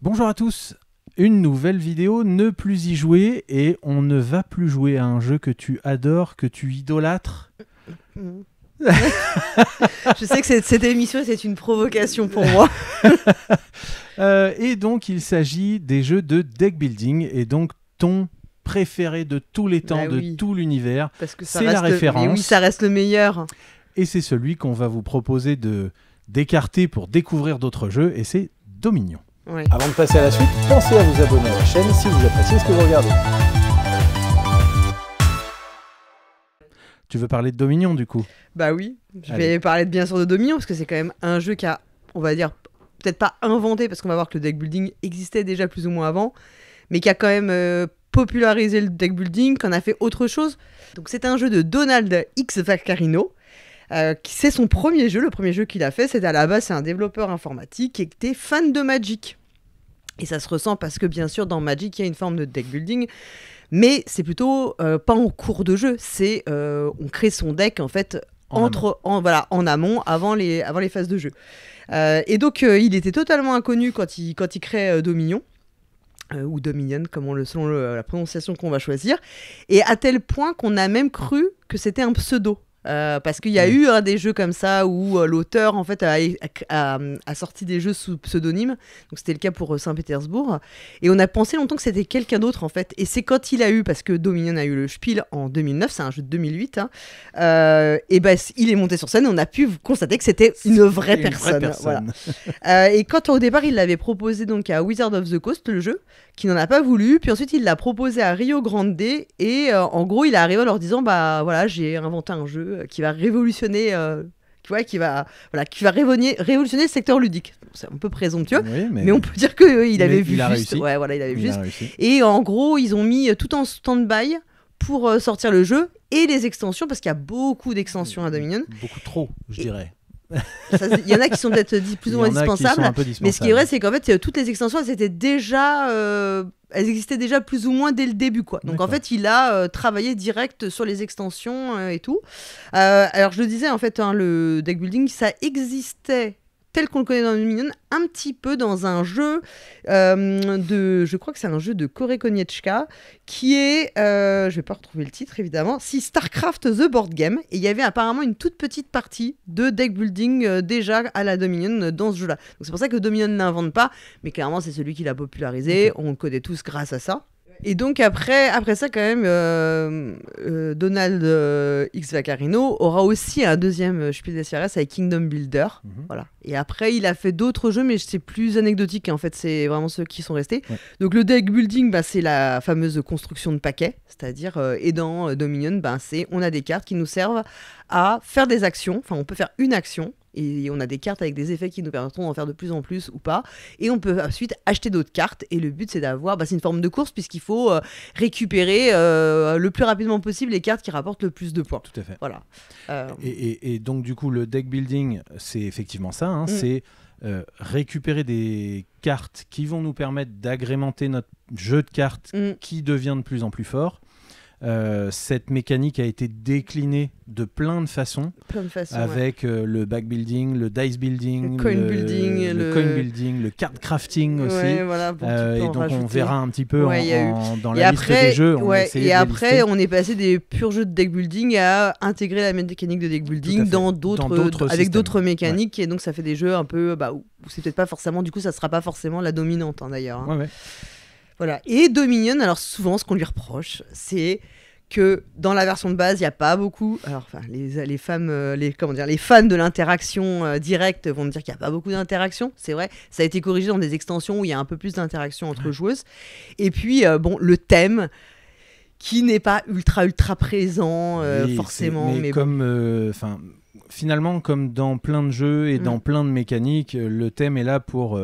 Bonjour à tous, une nouvelle vidéo, ne plus y jouer, et on ne va plus jouer à un jeu que tu adores, que tu idolâtres. Je sais que cette émission c'est une provocation pour moi. Et donc il s'agit des jeux de deck building, et donc ton préféré de tous les temps, de tout l'univers. Parce que c'est la référence. Mais oui, ça reste le meilleur. Et c'est celui qu'on va vous proposer d'écarter pour découvrir d'autres jeux, et c'est Dominion. Ouais. Avant de passer à la suite, pensez à vous abonner à la chaîne si vous appréciez ce que vous regardez. Tu veux parler de Dominion du coup? Bah oui, je vais parler bien sûr de Dominion parce que c'est quand même un jeu qui a, on va dire, peut-être pas inventé parce qu'on va voir que le deck building existait déjà plus ou moins avant, mais qui a quand même popularisé le deck building, qui en a fait autre chose. Donc c'est un jeu de Donald X. Vaccarino. C'est son premier jeu, le premier jeu qu'il a fait, c'était à la base, c'est un développeur informatique qui était fan de Magic. Et ça se ressent parce que bien sûr dans Magic il y a une forme de deck building, mais c'est plutôt pas en cours de jeu, c'est on crée son deck en fait en amont, avant les phases de jeu. Et donc il était totalement inconnu quand il crée Dominion. Ou Dominion, selon la prononciation qu'on va choisir, et à tel point qu'on a même cru que c'était un pseudo. Parce qu'il y a eu des jeux comme ça où l'auteur en fait a sorti des jeux sous pseudonyme, donc c'était le cas pour Saint-Pétersbourg, et on a pensé longtemps que c'était quelqu'un d'autre en fait, et c'est quand il a eu, parce que Dominion a eu le Spiel en 2009, c'est un jeu de 2008, et ben il est monté sur scène et on a pu constater que c'était une vraie personne. Voilà. Et quand au départ il l'avait proposé donc à Wizard of the Coast, le jeu, qui n'en a pas voulu, puis ensuite il l'a proposé à Rio Grande, et en gros il est arrivé en leur disant bah voilà, j'ai inventé un jeu qui va révolutionner qui va révolutionner le secteur ludique. C'est un peu présomptueux, oui, mais on peut dire qu'il avait vu juste. Ouais, voilà, il avait vu juste. Et en gros, ils ont mis tout en stand-by pour sortir le jeu et les extensions, parce qu'il y a beaucoup d'extensions à Dominion. Beaucoup trop, je dirais. Il y en a qui sont peut-être plus ou moins dispensables, mais ce qui est vrai, c'est qu'en fait toutes les extensions elles existaient déjà plus ou moins dès le début, quoi. Donc en fait il a travaillé direct sur les extensions et tout. Alors je le disais, en fait le deck building ça existait tel qu'on le connaît dans Dominion, un petit peu dans un jeu je crois que c'est un jeu de Kore Konietzka qui est, je vais pas retrouver le titre évidemment, si Starcraft The Board Game, et il y avait apparemment une toute petite partie de deck building déjà à la Dominion dans ce jeu-là. Donc c'est pour ça que Dominion n'invente pas, mais clairement c'est celui qui l'a popularisé, on le connaît tous grâce à ça. Et donc après ça quand même Donald X. Vaccarino aura aussi un deuxième Spiel des Jahres avec Kingdom Builder, voilà. Et après il a fait d'autres jeux, mais c'est plus anecdotique, en fait c'est vraiment ceux qui sont restés. Donc le deck building, c'est la fameuse construction de paquets, c'est-à-dire et dans Dominion on a des cartes qui nous servent à faire des actions, enfin on peut faire une action, et on a des cartes avec des effets qui nous permettront d'en faire de plus en plus ou pas, et on peut ensuite acheter d'autres cartes, et le but c'est d'avoir, c'est une forme de course puisqu'il faut récupérer le plus rapidement possible les cartes qui rapportent le plus de points. Tout à fait. Voilà. Et donc du coup le deck building c'est effectivement ça, c'est récupérer des cartes qui vont nous permettre d'agrémenter notre jeu de cartes qui devient de plus en plus fort. Cette mécanique a été déclinée de plein de façons, avec le back building, le dice building, le coin building, le card crafting aussi. Voilà, et donc on verra un petit peu dans la liste des jeux. Et après on est passé des purs jeux de deck building à intégrer la mécanique de deck building dans d'autres avec d'autres mécaniques, et donc ça fait des jeux un peu où c'est peut-être pas forcément, du coup ça sera pas forcément la dominante d'ailleurs. Voilà. Et Dominion, alors souvent ce qu'on lui reproche, c'est que dans la version de base, il n'y a pas beaucoup. Alors, les fans de l'interaction directe vont me dire qu'il n'y a pas beaucoup d'interaction. C'est vrai, ça a été corrigé dans des extensions où il y a un peu plus d'interaction entre joueuses. Et puis, le thème qui n'est pas ultra présent forcément. Mais comme, finalement, comme dans plein de jeux et dans plein de mécaniques, le thème est là pour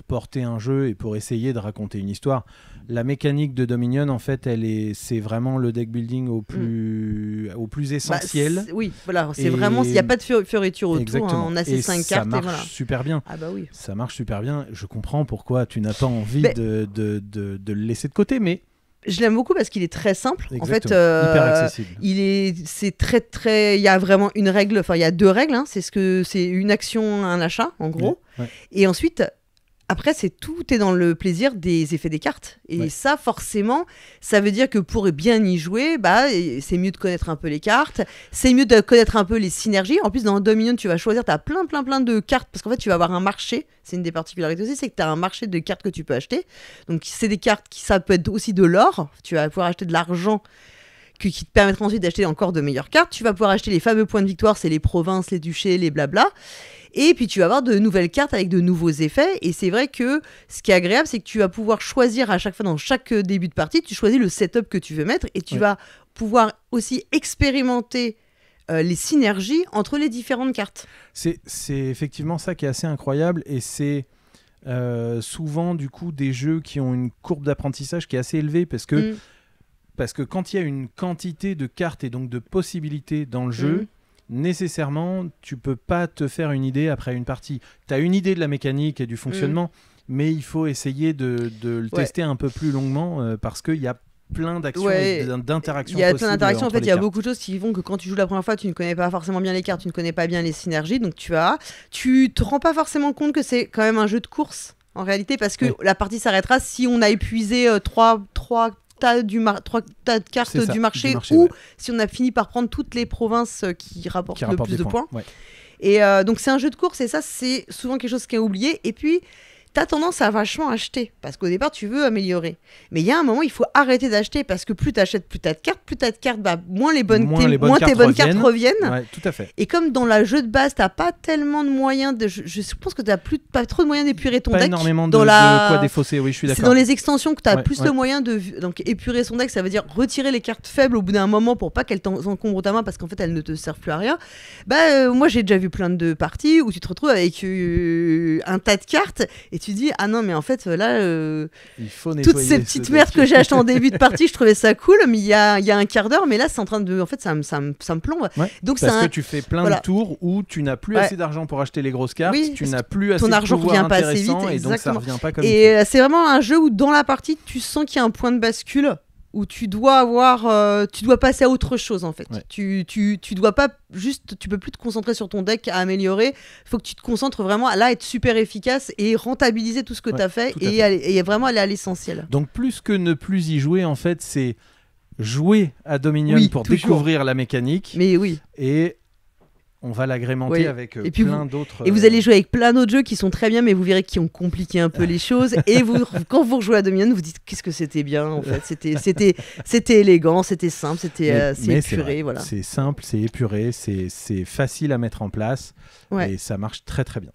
porter un jeu et pour essayer de raconter une histoire. La mécanique de Dominion, en fait, c'est vraiment le deck building au plus essentiel. Oui, voilà, c'est vraiment, il n'y a pas de fioriture autour, on a ces 5 cartes. Ça marche super bien. Ah bah oui. Ça marche super bien. Je comprends pourquoi tu n'as pas envie de le laisser de côté, mais... Je l'aime beaucoup parce qu'il est très simple. Exactement. En fait, hyper accessible. C'est très. Il y a vraiment une règle. Enfin, il y a 2 règles. C'est une action, un achat, en gros. Et ensuite, après, tout est dans le plaisir des effets des cartes. Et ça, forcément, ça veut dire que pour bien y jouer, c'est mieux de connaître un peu les cartes, c'est mieux de connaître un peu les synergies. En plus, dans Dominion, tu vas choisir, tu as plein de cartes, parce qu'en fait, tu vas avoir un marché. C'est une des particularités aussi, c'est que tu as un marché de cartes que tu peux acheter. Donc, c'est des cartes ça peut être aussi de l'or. Tu vas pouvoir acheter de l'argent qui te permettra ensuite d'acheter encore de meilleures cartes. Tu vas pouvoir acheter les fameux points de victoire, c'est les provinces, les duchés, les blabla. Et puis tu vas avoir de nouvelles cartes avec de nouveaux effets. Et c'est vrai que ce qui est agréable, c'est que tu vas pouvoir choisir à chaque fois, dans chaque début de partie, tu choisis le setup que tu veux mettre et tu vas pouvoir aussi expérimenter les synergies entre les différentes cartes. C'est effectivement ça qui est assez incroyable et c'est souvent du coup des jeux qui ont une courbe d'apprentissage qui est assez élevée parce que quand il y a une quantité de cartes et donc de possibilités dans le jeu, nécessairement, tu peux pas te faire une idée après une partie. Tu as une idée de la mécanique et du fonctionnement, mais il faut essayer de le tester un peu plus longuement parce qu'il y a plein d'actions et d'interactions. Il y a plein d'interactions. En fait, il y a beaucoup de choses qui font que quand tu joues la première fois, tu ne connais pas forcément bien les cartes, tu ne connais pas bien les synergies. Donc tu te rends pas forcément compte que c'est quand même un jeu de course en réalité parce que la partie s'arrêtera si on a épuisé trois tas de cartes du marché ou si on a fini par prendre toutes les provinces qui rapportent le plus de points. Et donc c'est un jeu de course et ça c'est souvent quelque chose qui est oublié. Et puis t'as tendance à vachement acheter parce qu'au départ tu veux améliorer, mais il y a un moment il faut arrêter d'acheter parce que plus t'achètes, plus t'as de cartes, moins tes bonnes cartes reviennent. Ouais, tout à fait. Et comme dans le jeu de base t'as pas tellement de moyens je pense que t'as pas trop de moyens d'épurer ton deck. Énormément de quoi défausser, oui je suis d'accord. C'est dans les extensions que t'as plus le moyen de donc épurer son deck, ça veut dire retirer les cartes faibles au bout d'un moment pour pas qu'elles t'encombrent ta main parce qu'en fait elles ne te servent plus à rien. Moi j'ai déjà vu plein de parties où tu te retrouves avec un tas de cartes et tu dis ah non mais en fait là il faut toutes ces petites merdes que j'ai achetées en début de partie je trouvais ça cool mais il y a un quart d'heure mais là c'est en train de en fait ça me plombe. Donc parce que tu fais plein de tours où tu n'as plus assez d'argent pour acheter les grosses cartes, tu n'as plus assez ton argent de pouvoir revient pas assez vite et donc ça revient pas comme et c'est vraiment un jeu où dans la partie tu sens qu'il y a un point de bascule où tu dois passer à autre chose en fait. Tu dois pas juste, tu peux plus te concentrer sur ton deck à améliorer. Il faut que tu te concentres vraiment à être super efficace et rentabiliser tout ce que tu as fait et vraiment aller à l'essentiel. Donc plus que ne plus y jouer en fait, c'est jouer à Dominion pour découvrir la mécanique. Mais oui. Et on va l'agrémenter avec plein d'autres... Et vous allez jouer avec plein d'autres jeux qui sont très bien, mais vous verrez qu'ils ont compliqué un peu les choses. Et quand vous rejouez à Dominion, vous dites qu'est-ce que c'était bien en fait. C'était élégant, c'était simple, c'est épuré. Voilà. C'est simple, c'est épuré, c'est facile à mettre en place et ça marche très très bien.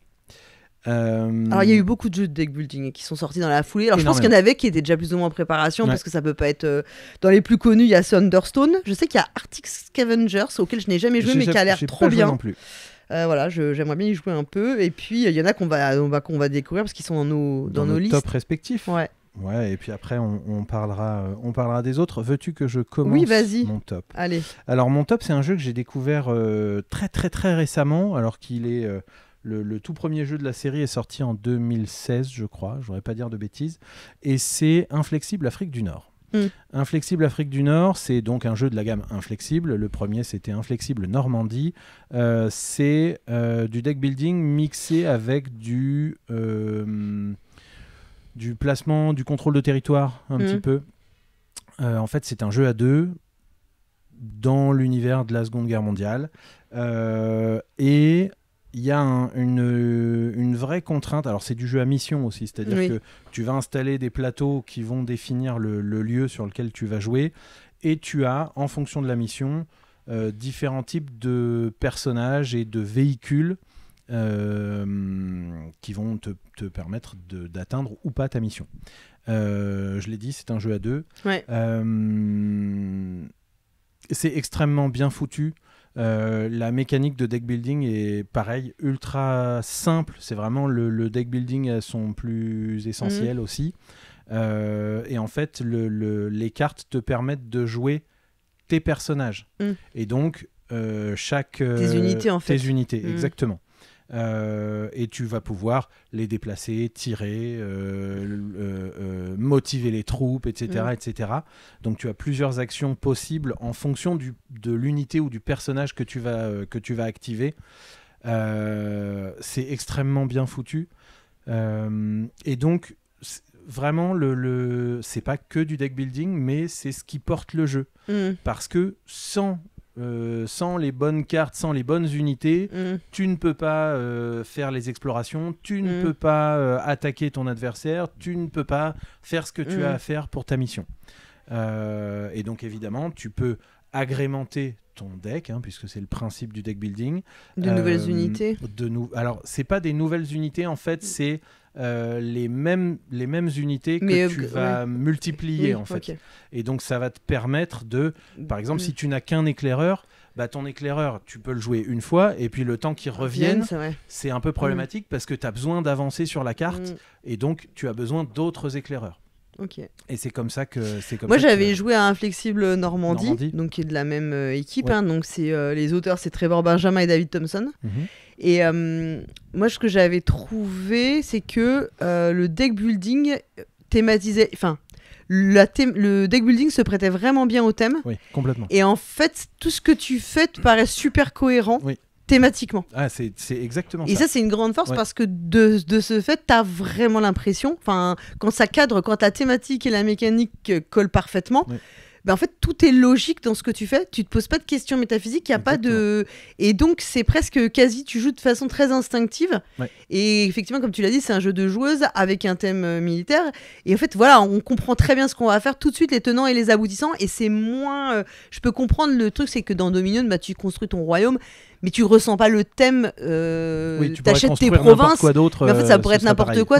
Alors il y a eu beaucoup de jeux de deck building qui sont sortis dans la foulée. Alors je pense qu'il y en avait qui étaient déjà plus ou moins en préparation parce que ça peut pas être dans les plus connus. Il y a Thunderstone. Je sais qu'il y a Arctic Scavengers auquel je n'ai jamais joué mais qui a l'air trop bien. Non plus. Voilà, j'aimerais bien y jouer un peu. Et puis il y en a qu'on va découvrir parce qu'ils sont dans nos listes top respectifs. Ouais, et puis après on parlera des autres. Veux-tu que je commence mon top ? Allez. Alors mon top, c'est un jeu que j'ai découvert très très très récemment, alors qu'il est le tout premier jeu de la série est sorti en 2016, je crois, je voudrais pas dire de bêtises, et c'est Inflexible Afrique du Nord. Inflexible Afrique du Nord, c'est donc un jeu de la gamme Inflexible. Le premier, c'était Inflexible Normandie. C'est du deck building mixé avec du placement, du contrôle de territoire, un petit peu. En fait, c'est un jeu à deux dans l'univers de la Seconde Guerre mondiale. Et il y a une vraie contrainte. Alors, c'est du jeu à mission aussi, c'est-à-dire que tu vas installer des plateaux qui vont définir le lieu sur lequel tu vas jouer, et tu as, en fonction de la mission, différents types de personnages et de véhicules qui vont te permettre d'atteindre ou pas ta mission. Je l'ai dit, c'est un jeu à deux. C'est extrêmement bien foutu. La mécanique de deck building est pareil, ultra simple. C'est vraiment le deck building à son plus essentiel aussi. Et en fait, les cartes te permettent de jouer tes personnages. Et donc, tes unités, en fait. Tes unités, exactement. Et tu vas pouvoir les déplacer, tirer, motiver les troupes, etc., etc. Donc tu as plusieurs actions possibles en fonction de l'unité ou du personnage que tu vas activer. C'est extrêmement bien foutu. Et donc, vraiment, c'est pas que du deck building, mais c'est ce qui porte le jeu. Parce que sans les bonnes cartes, sans les bonnes unités, tu ne peux pas faire les explorations, tu ne peux pas attaquer ton adversaire, tu ne peux pas faire ce que tu as à faire pour ta mission. Et donc évidemment, tu peux agrémenter ton deck, puisque c'est le principe du deck building. De nouvelles unités. Alors, c'est pas des nouvelles unités, en fait, c'est les mêmes unités que tu vas multiplier, en fait. Okay. Et donc, ça va te permettre de... Par exemple, si tu n'as qu'un éclaireur, ton éclaireur, tu peux le jouer une fois, et puis le temps qu'il revienne, c'est un peu problématique parce que tu as besoin d'avancer sur la carte, et donc tu as besoin d'autres éclaireurs. Okay. Et c'est comme ça que moi j'avais joué à Inflexible Normandie, donc qui est de la même équipe, donc c'est les auteurs, c'est Trevor Benjamin et David Thompson. Et moi ce que j'avais trouvé, c'est que le deck building thématisait, enfin le deck building se prêtait vraiment bien au thème. Oui, complètement. Et en fait tout ce que tu fais te paraît super cohérent. Oui. Thématiquement. Ah, c'est exactement ça. Et ça, c'est une grande force parce que de ce fait, tu as vraiment l'impression, quand ça cadre, quand la thématique et la mécanique collent parfaitement, en fait, tout est logique dans ce que tu fais. Tu te poses pas de questions métaphysiques, il y a pas de... Et donc, c'est presque quasi, tu joues de façon très instinctive. Et effectivement, comme tu l'as dit, c'est un jeu de joueuse avec un thème militaire. Et en fait, voilà, on comprend très bien ce qu'on va faire tout de suite, les tenants et les aboutissants. Et c'est moins... je peux comprendre le truc, c'est que dans Dominion, tu construis ton royaume, mais tu ressens pas le thème, tu t'achètes tes provinces, quoi d'autre, mais en fait ça pourrait être n'importe quoi,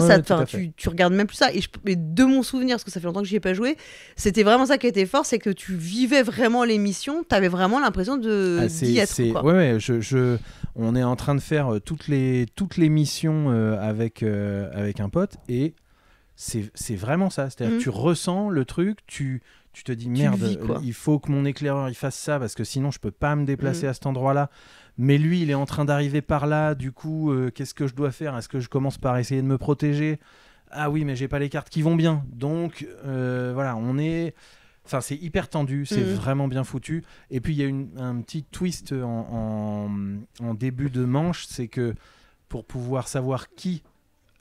tu regardes même plus ça. Et de mon souvenir, parce que ça fait longtemps que j'y ai pas joué, c'était vraiment ça qui était fort, c'est que tu vivais vraiment les missions, t'avais vraiment l'impression d'y être. Ouais, on est en train de faire toutes les missions avec un pote, et c'est vraiment ça, c'est-à-dire que tu ressens le truc, tu te dis merde, il faut que mon éclaireur il fasse ça parce que sinon je peux pas me déplacer à cet endroit-là. Mais lui, il est en train d'arriver par là, du coup, qu'est-ce que je dois faire ? Est-ce que je commence par essayer de me protéger ? Ah oui, mais j'ai pas les cartes qui vont bien. Donc, voilà, c'est hyper tendu, c'est vraiment bien foutu. Et puis, il y a un petit twist en début de manche, c'est que pour pouvoir savoir qui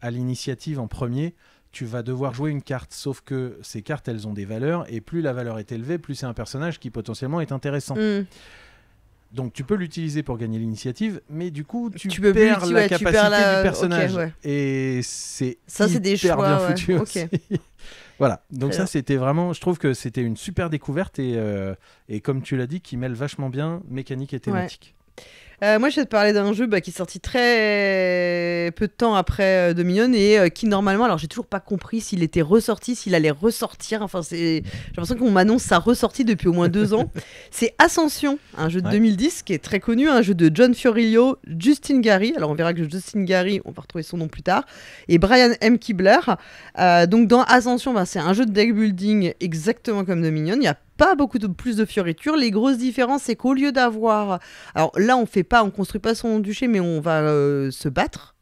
a l'initiative en premier, tu vas devoir jouer une carte. Sauf que ces cartes, elles ont des valeurs, et plus la valeur est élevée, plus c'est un personnage qui potentiellement est intéressant. Donc tu peux l'utiliser pour gagner l'initiative, mais du coup tu perds la capacité du personnage. Et c'est des choix, bien foutu aussi. Voilà, donc ça c'était vraiment, je trouve que c'était une super découverte, et comme tu l'as dit, qui mêle vachement bien mécanique et thématique. Moi, je vais te parler d'un jeu qui est sorti très peu de temps après Dominion, et qui normalement, alors j'ai toujours pas compris s'il était ressorti, s'il allait ressortir. Enfin, j'ai l'impression qu'on m'annonce sa ressortie depuis au moins 2 ans. C'est Ascension, un jeu de 2010 qui est très connu, un jeu de John Fiorillo, Justin Gary. Alors on verra que Justin Gary, on va retrouver son nom plus tard, et Brian M. Kibler. Donc dans Ascension, c'est un jeu de deck building exactement comme Dominion. Il y a pas beaucoup plus de fioritures. Les grosses différences, c'est qu'au lieu d'avoir... Alors là, on construit pas son duché, mais on va se battre,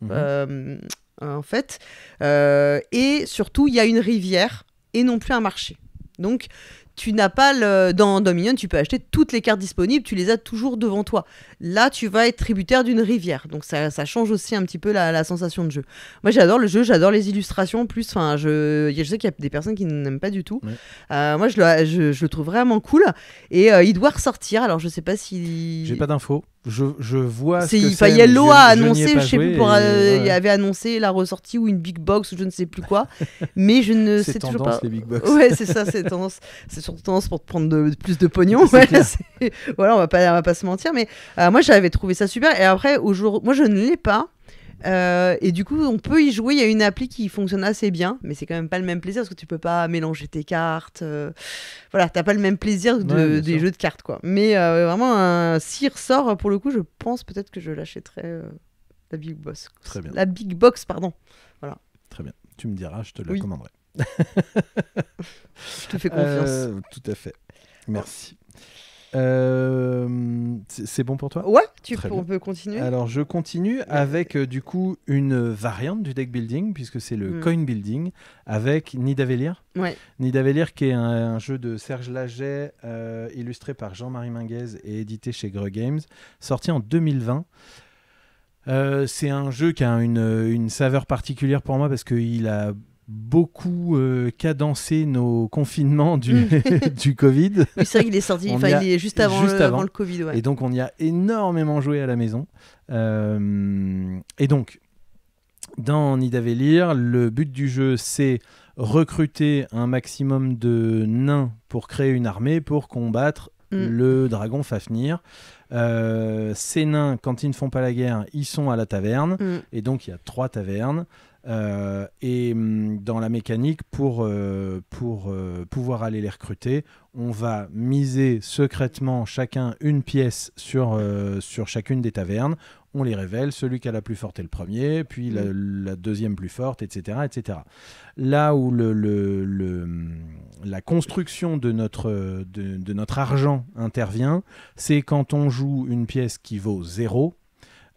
en fait. Et surtout, il y a une rivière et non plus un marché. Donc, tu n'as pas dans Dominion, tu peux acheter toutes les cartes disponibles, tu les as toujours devant toi. Là, tu vas être tributaire d'une rivière. Donc, ça change aussi un petit peu la sensation de jeu. Moi, j'adore le jeu, j'adore les illustrations. En plus, je sais qu'il y a des personnes qui n'aiment pas du tout. Moi, je le trouve vraiment cool. Et il doit ressortir. Alors, je sais pas si... J'ai pas d'infos. Je vois ce que c'est. Yellow a annoncé, je sais plus, il avait annoncé la ressortie ou une big box ou je ne sais plus quoi, mais je ne sais toujours pas. Les big box. Ouais, c'est ça, c'est tendance. C'est surtout tendance pour te prendre plus de pognon. Voilà, on va pas se mentir, mais moi j'avais trouvé ça super. Et après, moi je ne l'ai pas. Et du coup, on peut y jouer. Il y a une appli qui fonctionne assez bien, mais c'est quand même pas le même plaisir parce que tu peux pas mélanger tes cartes. Voilà, t'as pas le même plaisir des jeux de cartes, quoi. Mais vraiment, s'il ressort, pour le coup, je pense peut-être que je l'achèterai la Big Box. Très bien. La Big Box, pardon. Voilà. Très bien. Tu me diras, je te la commanderai. Je te fais confiance. Tout à fait. Merci. C'est bon pour toi ? Ouais, on peut continuer. Alors je continue avec du coup une variante du deck building, puisque c'est le coin building avec Nidavellir. Nidavellir, qui est un jeu de Serge Laget, illustré par Jean-Marie Minguez et édité chez Greux Games, sorti en 2020. C'est un jeu qui a une saveur particulière pour moi parce qu'il a beaucoup cadencé nos confinements du Covid. Oui, c'est vrai qu'il est sorti, il est juste avant le Covid. Ouais. Et donc, on y a énormément joué à la maison. Et donc, dans Nidavellir, le but du jeu, c'est recruter un maximum de nains pour créer une armée pour combattre le dragon Fafnir. Ces nains, quand ils ne font pas la guerre, ils sont à la taverne. Et donc, il y a 3 tavernes. Et dans la mécanique, pour pouvoir aller les recruter, on va miser secrètement chacun une pièce sur chacune des tavernes. On les révèle, celui qui a la plus forte est le premier, puis la deuxième plus forte, etc. etc. Là où la construction de notre argent intervient, c'est quand on joue une pièce qui vaut 0.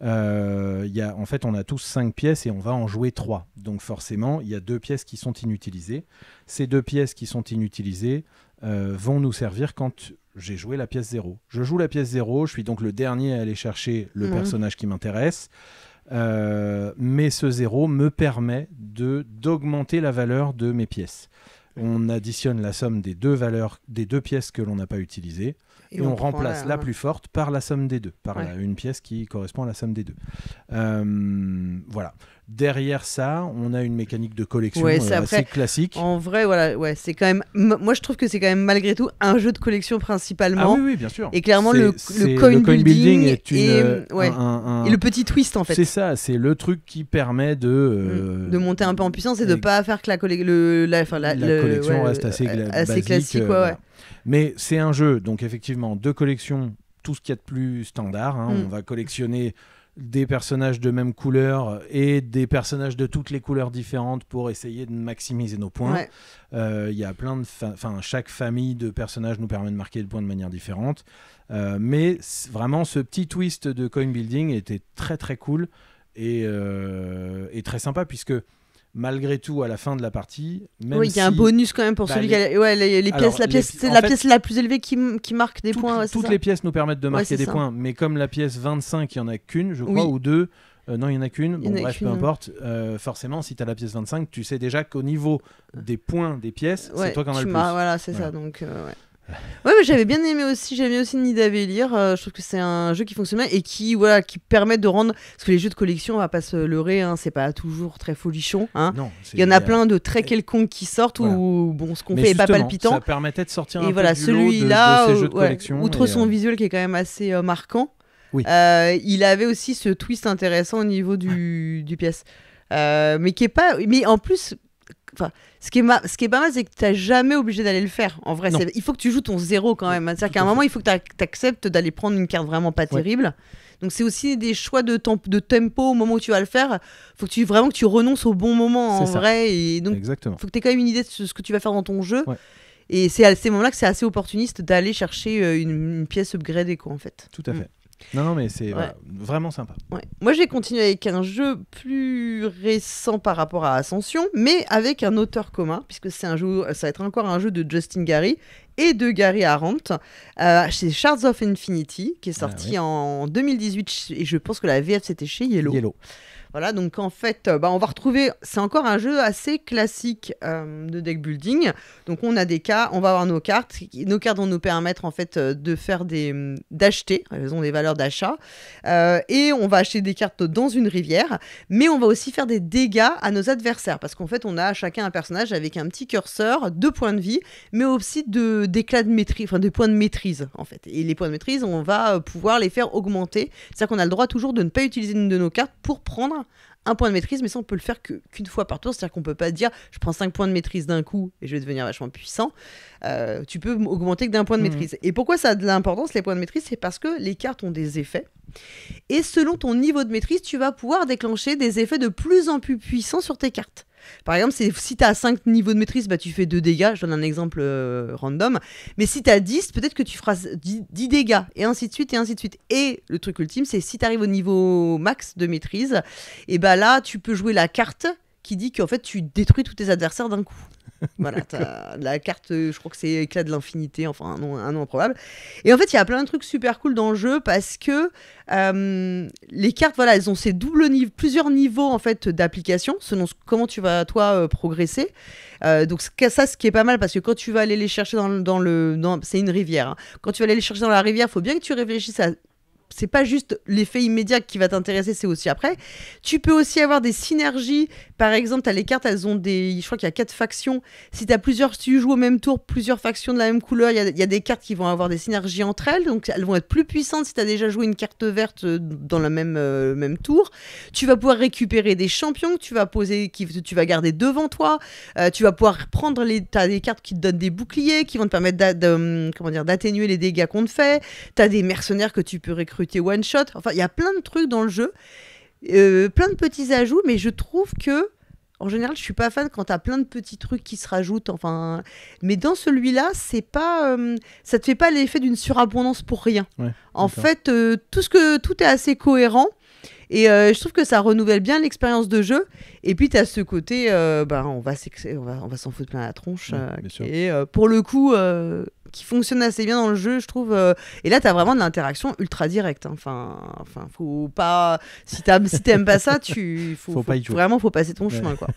En fait, on a tous 5 pièces et on va en jouer 3. Donc forcément, il y a 2 pièces qui sont inutilisées. Ces 2 pièces qui sont inutilisées vont nous servir quand j'ai joué la pièce 0. Je joue la pièce 0, je suis donc le dernier à aller chercher le personnage qui m'intéresse. Mais ce 0 me permet d'augmenter la valeur de mes pièces. On additionne la somme des 2 valeurs, des 2 pièces que l'on n'a pas utilisées. Et on remplace la plus forte par la somme des 2, par une pièce qui correspond à la somme des 2. Voilà. Derrière ça, on a une mécanique de collection assez classique. En vrai, voilà, c'est quand même. Moi, je trouve que c'est quand même malgré tout un jeu de collection principalement. Ah oui, bien sûr. Et clairement, le coin building est et le petit twist en fait. C'est ça, c'est le truc qui permet de monter un peu en puissance et de pas faire que la collection reste assez basique, classique. Voilà. Mais c'est un jeu, donc effectivement, de collection, tout ce qu'il y a de plus standard. On va collectionner des personnages de même couleur et des personnages de toutes les couleurs différentes pour essayer de maximiser nos points. Y a plein de chaque famille de personnages nous permet de marquer le point de manière différente. Mais vraiment, ce petit twist de coin building était très très cool et très sympa puisque malgré tout, à la fin de la partie, même il y a un bonus quand même pour celui qui a les pièces. C'est la pièce la plus élevée qui marque des points. Toutes les pièces nous permettent de marquer des points, mais comme la pièce 25, il n'y en a qu'une, je crois, ou 2. Non, il n'y en a qu'une. Bon, bref, peu importe. Forcément, si tu as la pièce 25, tu sais déjà qu'au niveau des points des pièces, c'est toi qui en as le plus. Voilà, c'est ça. Donc, mais j'avais bien aimé aussi Nidavellir. Je trouve que c'est un jeu qui fonctionne bien et qui permet de rendre, parce que les jeux de collection, on va pas se leurrer, c'est pas toujours très folichon. Non, il y en a plein de très quelconques qui sortent où ce qu'on fait est pas palpitant. Ça permettait de sortir un peu du celui-là, de ces jeux de collection. Outre son visuel qui est quand même assez marquant, il avait aussi ce twist intéressant au niveau du pièce, mais qui est pas, mais en plus. Ce qui est pas mal, c'est que tu n'es jamais obligé d'aller le faire. En vrai, il faut que tu joues ton 0 quand même. C'est-à-dire qu'à un moment, il faut que tu acceptes d'aller prendre une carte vraiment pas terrible. Donc, c'est aussi des choix de tempo au moment où tu vas le faire. Il faut que tu renonces au bon moment en vrai. Et donc, il faut que tu aies quand même une idée de ce que tu vas faire dans ton jeu. Et c'est à ces moments-là que c'est assez opportuniste d'aller chercher une pièce upgradée, en fait. Tout à fait. Non, mais c'est vraiment sympa. Moi, j'ai continué avec un jeu plus récent par rapport à Ascension, mais avec un auteur commun, puisque ça va être encore un jeu de Justin Gary et de Gary Arendt. C'est Shards of Infinity, qui est sorti en 2018, et je pense que la VF, c'était chez Yellow. Voilà, donc en fait, on va retrouver, c'est encore un jeu assez classique de deck building. Donc on a on va avoir nos cartes vont nous permettre en fait de faire d'acheter, elles ont des valeurs d'achat, et on va acheter des cartes dans une rivière, mais on va aussi faire des dégâts à nos adversaires, parce qu'en fait on a chacun un personnage avec un petit curseur, 2 points de vie, mais aussi d'éclats de maîtrise, des points de maîtrise en fait. Et les points de maîtrise, on va pouvoir les faire augmenter, c'est-à-dire qu'on a le droit toujours de ne pas utiliser une de nos cartes pour prendre un point de maîtrise, mais ça on peut le faire qu'une fois par tour, c'est-à-dire qu'on peut pas dire je prends 5 points de maîtrise d'un coup et je vais devenir vachement puissant. Tu peux augmenter que d'un point de maîtrise. Et pourquoi ça a de l'importance les points de maîtrise? C'est parce que les cartes ont des effets et selon ton niveau de maîtrise, tu vas pouvoir déclencher des effets de plus en plus puissants sur tes cartes. Par exemple, si tu as 5 niveaux de maîtrise, tu fais 2 dégâts, je donne un exemple random, mais si tu as 10, peut-être que tu feras 10 dégâts, et ainsi de suite, et ainsi de suite. Et le truc ultime, c'est si tu arrives au niveau max de maîtrise, et là, tu peux jouer la carte qui dit qu'en fait tu détruis tous tes adversaires d'un coup. Voilà, t'as la carte, je crois que c'est éclat de l'infinité, enfin un nom improbable. Et en fait, il y a plein de trucs super cool dans le jeu parce que les cartes, voilà, elles ont ces plusieurs niveaux en fait d'application selon comment tu vas toi progresser. Donc ça, ce qui est pas mal parce que quand tu vas aller les chercher c'est une rivière. Hein. Quand tu vas aller les chercher dans la rivière, faut bien que tu réfléchisses à c'est pas juste l'effet immédiat qui va t'intéresser, c'est aussi après. Tu peux aussi avoir des synergies. Par exemple, tu as les cartes, elles ont je crois qu'il y a 4 factions. Si tu joues au même tour, plusieurs factions de la même couleur, il y a des cartes qui vont avoir des synergies entre elles. Donc, elles vont être plus puissantes si tu as déjà joué une carte verte dans le même tour. Tu vas pouvoir récupérer des champions que tu vas poser, tu vas garder devant toi. Tu vas pouvoir prendre t'as des cartes qui te donnent des boucliers, qui vont te permettre d'atténuer les dégâts qu'on te fait. Tu as des mercenaires que tu peux recruter one shot, enfin il y a plein de trucs dans le jeu, plein de petits ajouts, mais je trouve que en général je suis pas fan quand t'as plein de petits trucs qui se rajoutent, enfin, mais dans celui-là c'est pas ça te fait pas l'effet d'une surabondance pour rien. En fait tout est assez cohérent. Et je trouve que ça renouvelle bien l'expérience de jeu. Et puis, tu as ce côté, on va s'en foutre plein la tronche. Et pour le coup, qui fonctionne assez bien dans le jeu, je trouve. Et là, tu as vraiment de l'interaction ultra directe. Hein. Enfin, faut pas. Si t'aimes pas ça, faut passer ton chemin. Quoi.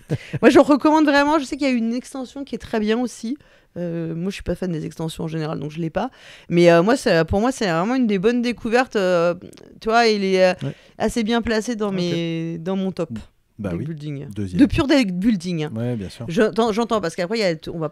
Moi, je recommande vraiment. Je sais qu'il y a une extension qui est très bien aussi. Moi je suis pas fan des extensions en général donc je l'ai pas, mais pour moi c'est vraiment une des bonnes découvertes, tu vois, il est assez bien placé dans mon top. Bah oui. Building. Deuxième. De pur deck building. Ouais, bien sûr. J'entends parce qu'après on va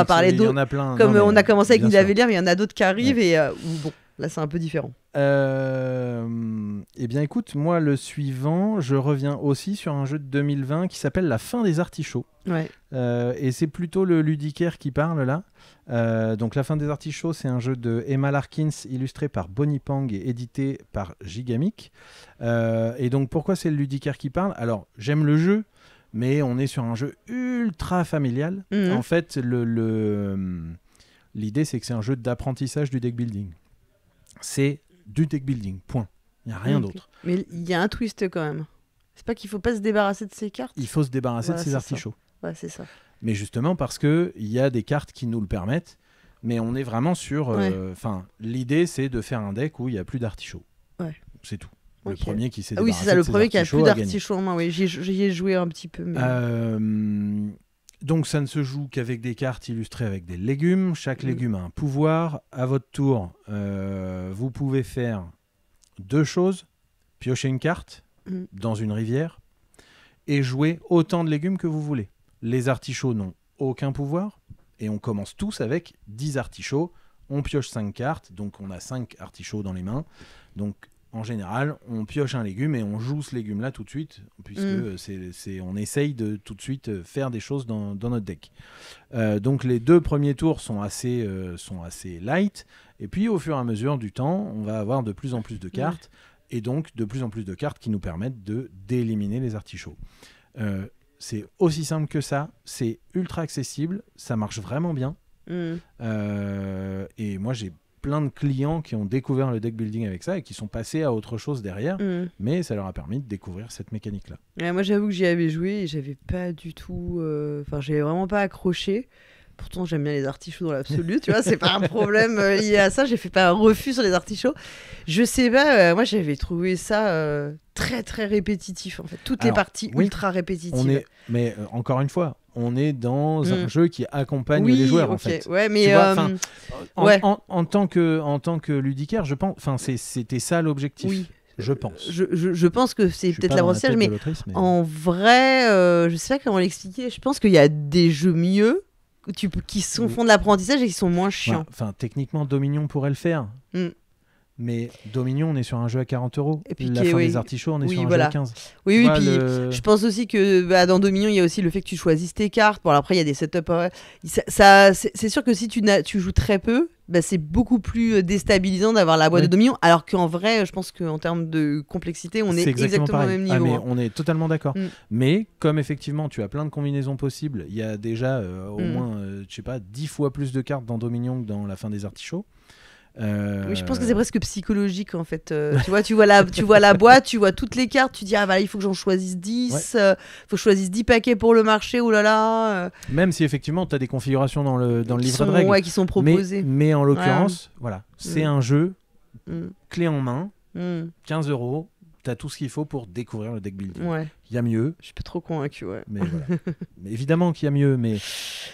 parler d'autres. Comme on a commencé avec Nidavellir, mais il y en a d'autres qui arrivent et bon, là c'est un peu différent. Eh bien écoute, moi le suivant, je reviens aussi sur un jeu de 2020 qui s'appelle La fin des artichauts. Ouais. Et c'est plutôt le ludicaire qui parle là. Donc La fin des artichauts, c'est un jeu de Emma Larkins illustré par Bonnie Pang et édité par Gigamic. Et donc pourquoi c'est le ludicaire qui parle ? Alors j'aime le jeu, mais on est sur un jeu ultra familial. En fait, l'idée c'est que c'est un jeu d'apprentissage du deck building. C'est du deck building, point. Il n'y a rien d'autre. Mais il y a un twist quand même. C'est pas qu'il faut pas se débarrasser de ces cartes ? Il faut se débarrasser de ces artichauts. Ouais, c'est ça. Mais justement parce qu'il y a des cartes qui nous le permettent, mais on est vraiment sur... l'idée, c'est de faire un deck où il n'y a plus d'artichauts. Ouais. C'est tout. Le premier qui s'est débarrassé c'est ça, le premier qui a plus d'artichauts en main. Oui, j'y ai joué un petit peu. Mais... Donc ça ne se joue qu'avec des cartes illustrées avec des légumes. Chaque légume a un pouvoir. À votre tour, vous pouvez faire 2 choses. Piocher une carte dans une rivière et jouer autant de légumes que vous voulez. Les artichauts n'ont aucun pouvoir et on commence tous avec 10 artichauts. On pioche 5 cartes, donc on a 5 artichauts dans les mains. Donc en général, on pioche un légume et on joue ce légume-là tout de suite, puisque on essaye de tout de suite faire des choses dans notre deck. Donc les 2 premiers tours sont assez light, et puis au fur et à mesure du temps, on va avoir de plus en plus de cartes, et donc de plus en plus de cartes qui nous permettent d'éliminer les artichauts. C'est aussi simple que ça, c'est ultra accessible, ça marche vraiment bien. Et moi j'ai plein de clients qui ont découvert le deck building avec ça et qui sont passés à autre chose derrière, mais ça leur a permis de découvrir cette mécanique-là. Ouais, moi, j'avoue que j'y avais joué et j'avais pas du tout... j'avais vraiment pas accroché. Pourtant, j'aime bien les artichauts dans l'absolu, tu vois, c'est pas un problème lié à ça. J'ai fait pas un refus sur les artichauts. Je sais pas, moi, j'avais trouvé ça très, très répétitif, en fait. Toutes les parties ultra répétitives. Mais encore une fois, on est dans un jeu qui accompagne les joueurs, en fait. Ouais, mais en tant que ludicaire, je pense, c'était ça l'objectif. Oui. Je pense. Je pense que c'est peut-être l'apprentissage, mais en vrai, je sais pas comment l'expliquer. Je pense qu'il y a des jeux mieux qui font de l'apprentissage et qui sont moins chiants. Enfin, techniquement, Dominion pourrait le faire. Mais Dominion, on est sur un jeu à 40€. Et puis la fin des artichauts, on est sur un jeu à 15. Oui, puis je pense aussi que dans Dominion, il y a aussi le fait que tu choisisses tes cartes. Bon, après, il y a des setups. C'est sûr que si tu joues très peu, c'est beaucoup plus déstabilisant d'avoir la boîte de Dominion. Alors qu'en vrai, je pense qu'en termes de complexité, on est exactement au même niveau. Mais on est totalement d'accord. Mais comme effectivement, tu as plein de combinaisons possibles, il y a déjà au moins, 10 fois plus de cartes dans Dominion que dans la fin des artichauts. Oui, je pense que c'est presque psychologique en fait. Tu vois la boîte, tu vois toutes les cartes, tu dis il faut que j'en choisisse 10, faut que je choisisse 10 paquets pour le marché, oh là là. Même si effectivement tu as des configurations dans le livre de règles. Ouais, qui sont proposées. Mais en l'occurrence, voilà, c'est un jeu clé en main, 15 €. T'as tout ce qu'il faut pour découvrir le deck building. Il y a mieux. Je suis pas trop convaincu, Mais, voilà. Mais évidemment qu'il y a mieux, mais...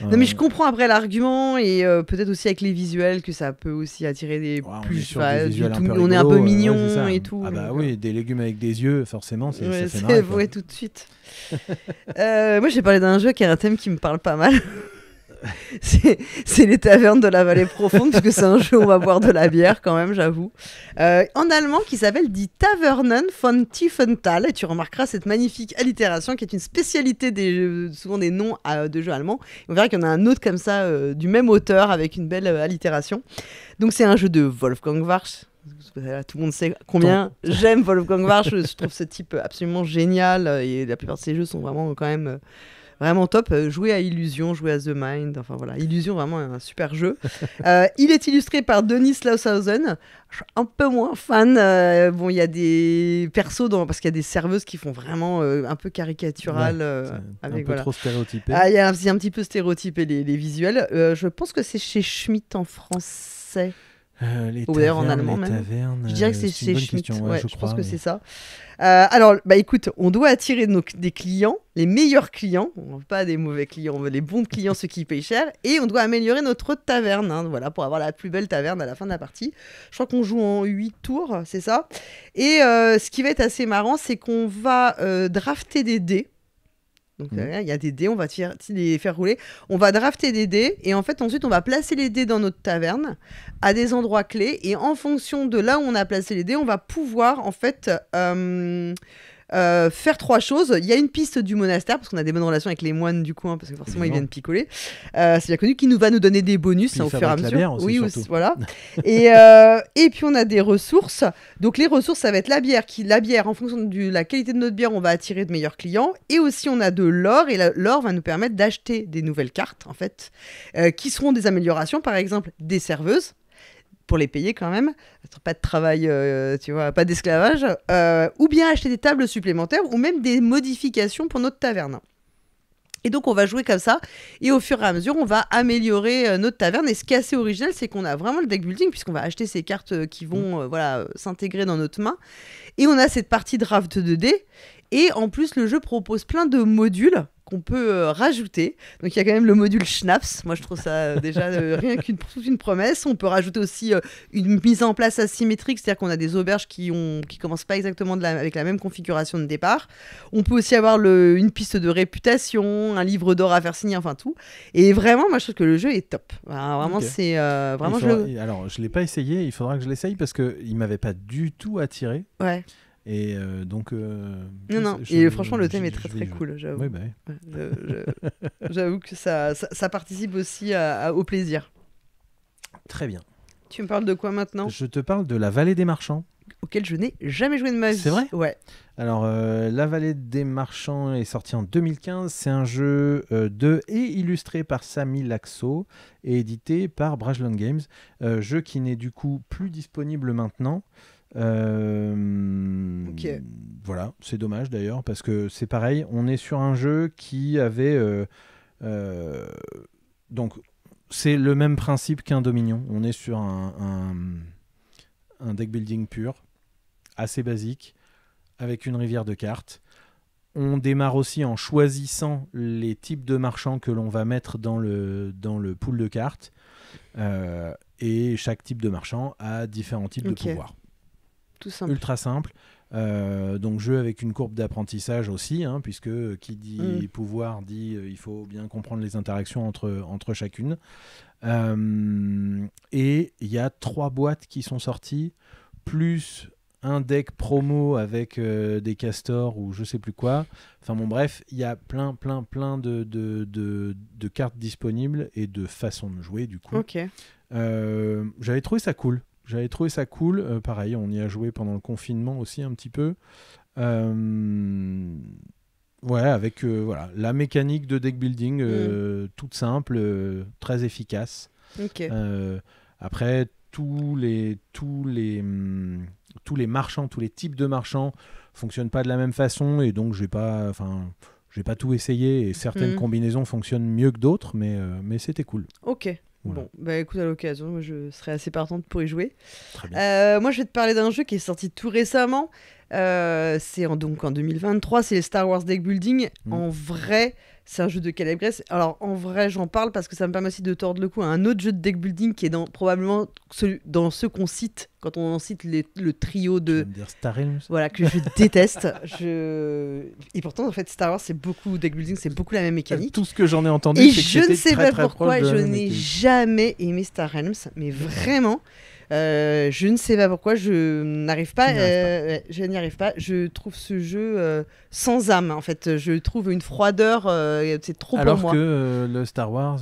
Non, mais je comprends après l'argument et peut-être aussi avec les visuels que ça peut aussi attirer des plus... On est un peu mignon et tout. Ah bah oui, des légumes avec des yeux, forcément, ça fait marrer. Ouais, tout de suite. Moi, j'ai parlé d'un jeu qui a un thème qui me parle pas mal. C'est les tavernes de la vallée profonde, parce que c'est un jeu où on va boire de la bière quand même, j'avoue. En allemand, qui s'appelle Die Tavernen von Tiefenthal. Et tu remarqueras cette magnifique allitération qui est une spécialité souvent des noms de jeux allemands. Et on verra qu'il y en a un autre comme ça, du même auteur, avec une belle allitération. Donc c'est un jeu de Wolfgang Warsch. Tout le monde sait combien j'aime Wolfgang Warsch. Je trouve ce type absolument génial. Et la plupart de ses jeux sont vraiment quand même... vraiment top, jouer à Illusion, jouer à The Mind, enfin voilà, Illusion, vraiment un super jeu. Il est illustré par Denis Laushausen. Je suis un peu moins fan. Bon, il y a des persos, parce qu'il y a des serveuses qui font vraiment un peu caricatural. Avec, un peu trop stéréotypé. Il y a un petit peu stéréotypé les visuels. Je pense que c'est chez Schmitt en français. Ou d'ailleurs en allemand même. Je dirais que c'est chez Schmitt. Je pense que c'est ça. Alors, écoute, on doit attirer des clients, les meilleurs clients, on veut pas des mauvais clients, on veut les bons clients, ceux qui payent cher, et on doit améliorer notre taverne, voilà, pour avoir la plus belle taverne à la fin de la partie. Je crois qu'on joue en 8 tours, c'est ça. Et ce qui va être assez marrant, c'est qu'on va drafter des dés. Donc il y a des dés, on va les faire rouler. On va drafter des dés et en fait ensuite on va placer les dés dans notre taverne à des endroits clés et en fonction de là où on a placé les dés, on va pouvoir en fait faire 3 choses. Il y a une piste du monastère parce qu'on a des bonnes relations avec les moines du coin parce que forcément ils viennent picoler. C'est bien connu, qui va nous donner des bonus au fur et à mesure. Aussi, oui, voilà. Et puis on a des ressources. Donc les ressources, ça va être la bière. La bière, en fonction de la qualité de notre bière, on va attirer de meilleurs clients. Et aussi on a de l'or et l'or va nous permettre d'acheter des nouvelles cartes en fait, qui seront des améliorations, par exemple des serveuses. Pour les payer quand même, pas de travail, tu vois, pas d'esclavage, ou bien acheter des tables supplémentaires ou même des modifications pour notre taverne. Et donc on va jouer comme ça, et au fur et à mesure on va améliorer notre taverne. Et ce qui est assez original, c'est qu'on a vraiment le deck building, puisqu'on va acheter ces cartes qui vont s'intégrer dans notre main. Et on a cette partie draft de dés, et en plus le jeu propose plein de modules qu'on peut rajouter. Donc il y a quand même le module Schnapps. Moi je trouve ça déjà rien toute une promesse. On peut rajouter aussi une mise en place asymétrique, c'est-à-dire qu'on a des auberges qui commencent pas exactement avec la même configuration de départ. On peut aussi avoir une piste de réputation, un livre d'or à faire signer, enfin tout. Et vraiment, moi je trouve que le jeu est top. Vraiment, c'est vraiment... Alors je l'ai pas essayé, il faudra que je l'essaye parce qu'il m'avait pas du tout attiré. Ouais. Et donc non, et franchement le thème est très très cool, j'avoue. Oui, j'avoue que ça participe aussi au plaisir. Très bien. Tu me parles de quoi maintenant? Je te parle de la Vallée des Marchands, auquel je n'ai jamais joué de ma vie. C'est vrai? Ouais. Alors la Vallée des Marchands est sortie en 2015, c'est un jeu de et illustré par Sami Laakso et édité par Brajlon Games, jeu qui n'est du coup plus disponible maintenant. Voilà, c'est dommage d'ailleurs parce que c'est pareil, on est sur un jeu qui avait donc c'est le même principe qu'un Dominion, on est sur un deck building pur, assez basique, avec une rivière de cartes. On démarre aussi en choisissant les types de marchands que l'on va mettre dans le pool de cartes, et chaque type de marchand a différents types de pouvoirs. Tout simple. Ultra simple. Donc jeu avec une courbe d'apprentissage aussi, puisque qui dit pouvoir dit il faut bien comprendre les interactions entre chacune. Et il y a 3 boîtes qui sont sorties, plus un deck promo avec des castors ou je sais plus quoi. Enfin bon bref, il y a plein de cartes disponibles et de façons de jouer du coup. J'avais trouvé ça cool. Pareil, on y a joué pendant le confinement aussi un petit peu. Avec la mécanique de deck building toute simple, très efficace. Après, tous les marchands, tous les types de marchands fonctionnent pas de la même façon, et donc j'ai pas tout essayé, et certaines combinaisons fonctionnent mieux que d'autres, mais c'était cool. Ok. Voilà. Bon, bah écoute, à l'occasion, moi, je serais assez partante pour y jouer. Très bien. Moi, je vais te parler d'un jeu qui est sorti tout récemment. C'est en 2023, c'est le Star Wars Deck Building. En vrai, c'est un jeu de Caleb Grace. Alors, en vrai, j'en parle parce que ça me permet aussi de tordre le cou à un autre jeu de deck building qui est probablement dans ceux qu'on cite quand on cite le trio de... Tu vas me dire Star Realms. Voilà, que je déteste. Et pourtant, en fait, Star Wars, c'est beaucoup deck building, c'est beaucoup la même mécanique. Tout ce que j'en ai entendu, et c'est que je ne c'était sais très, pas très pourquoi, proche de je la même n'ai mécanique. jamais aimé Star Realms, mais vraiment... je ne sais pas pourquoi, je n'y arrive pas. Je trouve ce jeu sans âme, en fait. Je trouve une froideur, c'est trop Alors pour moi. que le Star Wars...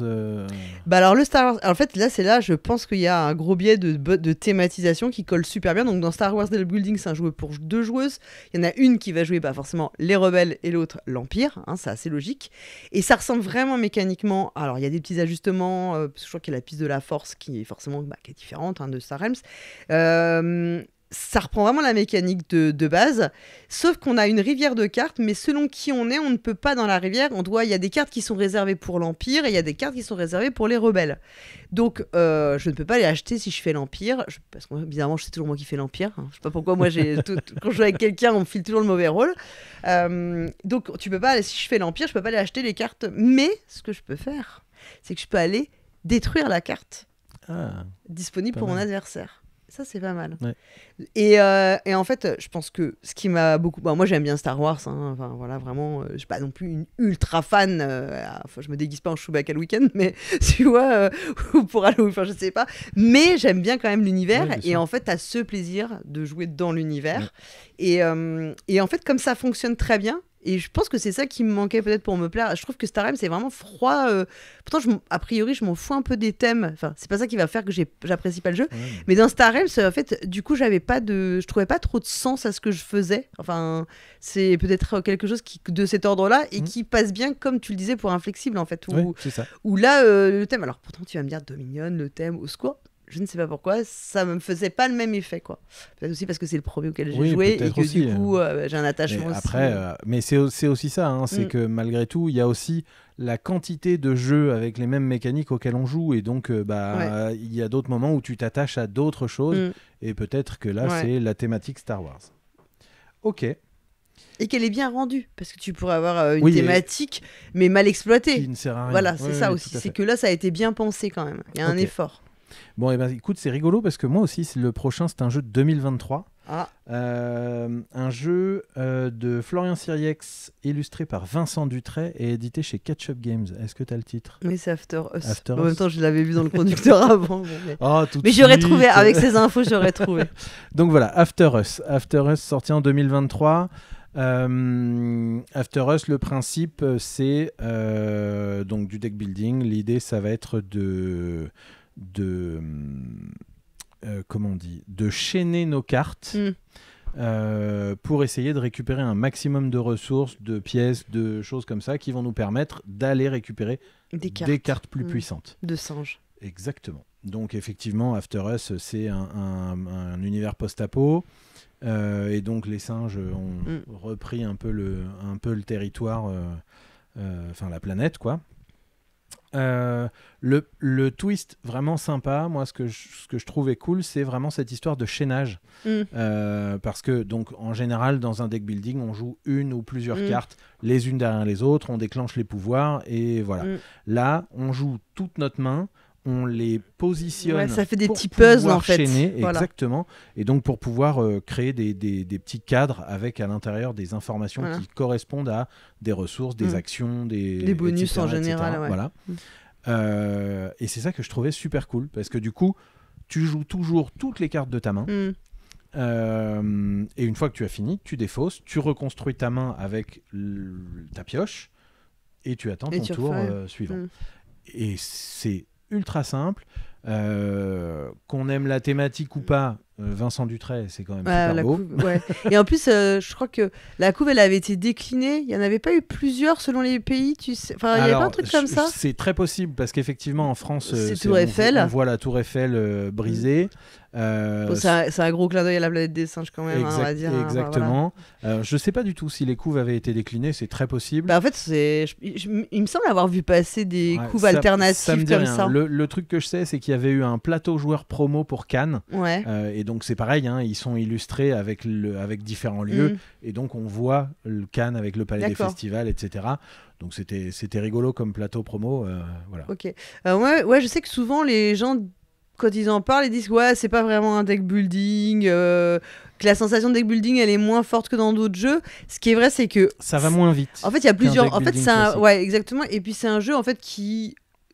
Bah alors le Star Wars, en fait là, je pense qu'il y a un gros biais de thématisation qui colle super bien. Donc dans Star Wars Deck Building, c'est un jeu pour 2 joueuses. Il y en a une qui va jouer forcément les rebelles et l'autre l'Empire, hein, c'est assez logique. Et ça ressemble vraiment mécaniquement. Alors il y a des petits ajustements, parce que je crois qu'il y a la piste de la Force qui est forcément qui est différente, hein, de Star Realms. Ça reprend vraiment la mécanique de base, sauf qu'on a une rivière de cartes, mais selon qui on ne peut pas dans la rivière. Il y a des cartes qui sont réservées pour l'Empire et il y a des cartes qui sont réservées pour les rebelles. Donc, je ne peux pas les acheter si je fais l'Empire, parce que bizarrement, c'est toujours moi qui fais l'Empire. Hein. Je sais pas pourquoi, moi, quand je joue avec quelqu'un, on me file toujours le mauvais rôle. Donc, tu peux pas, si je fais l'Empire, je peux pas aller acheter les cartes. Mais ce que je peux faire, c'est que je peux aller détruire la carte disponible pour mon adversaire. Ça, c'est pas mal. Ouais. Et en fait, je pense que ce qui m'a beaucoup... moi, j'aime bien Star Wars. Hein. Enfin, voilà, vraiment, je suis pas non plus une ultra fan. Je me déguise pas en Chewbacca le week-end, mais tu vois, ou pour Halloween, enfin, je sais pas. Mais j'aime bien quand même l'univers. Ouais, et en fait, t'as ce plaisir de jouer dans l'univers. Ouais. Et en fait, comme ça fonctionne très bien, et je pense que c'est ça qui me manquait peut-être pour me plaire. Je trouve que Star Realms, c'est vraiment froid. Pourtant, a priori, je m'en fous un peu des thèmes. Enfin, c'est pas ça qui va faire que j'apprécie pas le jeu. Ouais. Mais dans Star Realms, en fait, du coup, je trouvais pas trop de sens à ce que je faisais. Enfin, c'est peut-être quelque chose de cet ordre-là et qui passe bien, comme tu le disais, pour Inflexible, en fait. C'est ça. Où là, le thème... Alors, pourtant, tu vas me dire Dominion, le thème, au secours. Je ne sais pas pourquoi, ça me faisait pas le même effet, quoi. Peut-être aussi parce que c'est le premier auquel j'ai joué et que aussi, du coup, j'ai un attachement aussi. Après, mais c'est aussi ça, hein, c'est que malgré tout, il y a aussi la quantité de jeux avec les mêmes mécaniques auxquels on joue, et donc il y a d'autres moments où tu t'attaches à d'autres choses, et peut-être que là, c'est la thématique Star Wars. Ok. Et qu'elle est bien rendue, parce que tu pourrais avoir une thématique, mais mal exploitée. Qui ne sert à rien. Voilà, c'est ça aussi. C'est que là, ça a été bien pensé quand même. Il y a un effort. Bon, écoute, c'est rigolo parce que moi aussi, le prochain, c'est un jeu de 2023. Un jeu de Florian Siriex, illustré par Vincent Dutray et édité chez Ketchup Games. Est-ce que tu as le titre ? Oui, c'est After Us. En même temps, je l'avais vu dans le conducteur avant. Mais j'aurais trouvé, avec ces infos, j'aurais trouvé. Donc voilà, After Us. After Us, sorti en 2023. After Us, le principe, c'est donc du deck building. L'idée, ça va être de chaîner nos cartes pour essayer de récupérer un maximum de ressources, de pièces, de choses comme ça qui vont nous permettre d'aller récupérer des cartes plus puissantes. De singes. Exactement. Donc effectivement, After Us, c'est un univers post-apo. Et donc les singes ont repris un peu le territoire, la planète, quoi. Le twist vraiment sympa, moi ce que je trouvais cool, c'est vraiment cette histoire de chaînage, parce que donc en général dans un deck building on joue une ou plusieurs cartes les unes derrière les autres, on déclenche les pouvoirs et voilà. Là on joue toute notre main, on les positionne, ça fait des petits puzzles en fait, chaîner, exactement, et donc pour pouvoir créer des petits cadres avec à l'intérieur des informations qui correspondent à des ressources, des actions, des bonus, etc., en général, voilà. Et c'est ça que je trouvais super cool, parce que du coup tu joues toujours toutes les cartes de ta main, et une fois que tu as fini, tu défausses, tu reconstruis ta main avec ta pioche et tu attends ton tour suivant. Et c'est ultra simple. Qu'on aime la thématique ou pas, Vincent Dutray, c'est quand même super beau. Et en plus, je crois que la couve, elle avait été déclinée. Il n'y en avait pas eu plusieurs selon les pays, tu sais. Enfin, il n'y avait pas un truc comme ça. C'est très possible parce qu'effectivement, en France, Tour Eiffel. On voit la Tour Eiffel brisée. C'est un gros clin d'œil à la planète des singes quand même, on va dire. Exactement. Voilà. Je ne sais pas du tout si les couves avaient été déclinées, c'est très possible. En fait, il me semble avoir vu passer des couves alternatives comme ça. Le truc que je sais, c'est qu'il y avait eu un plateau joueur promo pour Cannes. Et donc c'est pareil, hein, ils sont illustrés avec différents lieux. Et donc on voit le Cannes avec le Palais des Festivals, etc. Donc c'était rigolo comme plateau promo. Voilà. Ok. Je sais que souvent les gens, quand ils en parlent, ils disent c'est pas vraiment un deck building, que la sensation de deck building elle est moins forte que dans d'autres jeux. Ce qui est vrai, c'est que ça va moins vite. En fait, il y a plusieurs. En fait, exactement. Et puis c'est un jeu en fait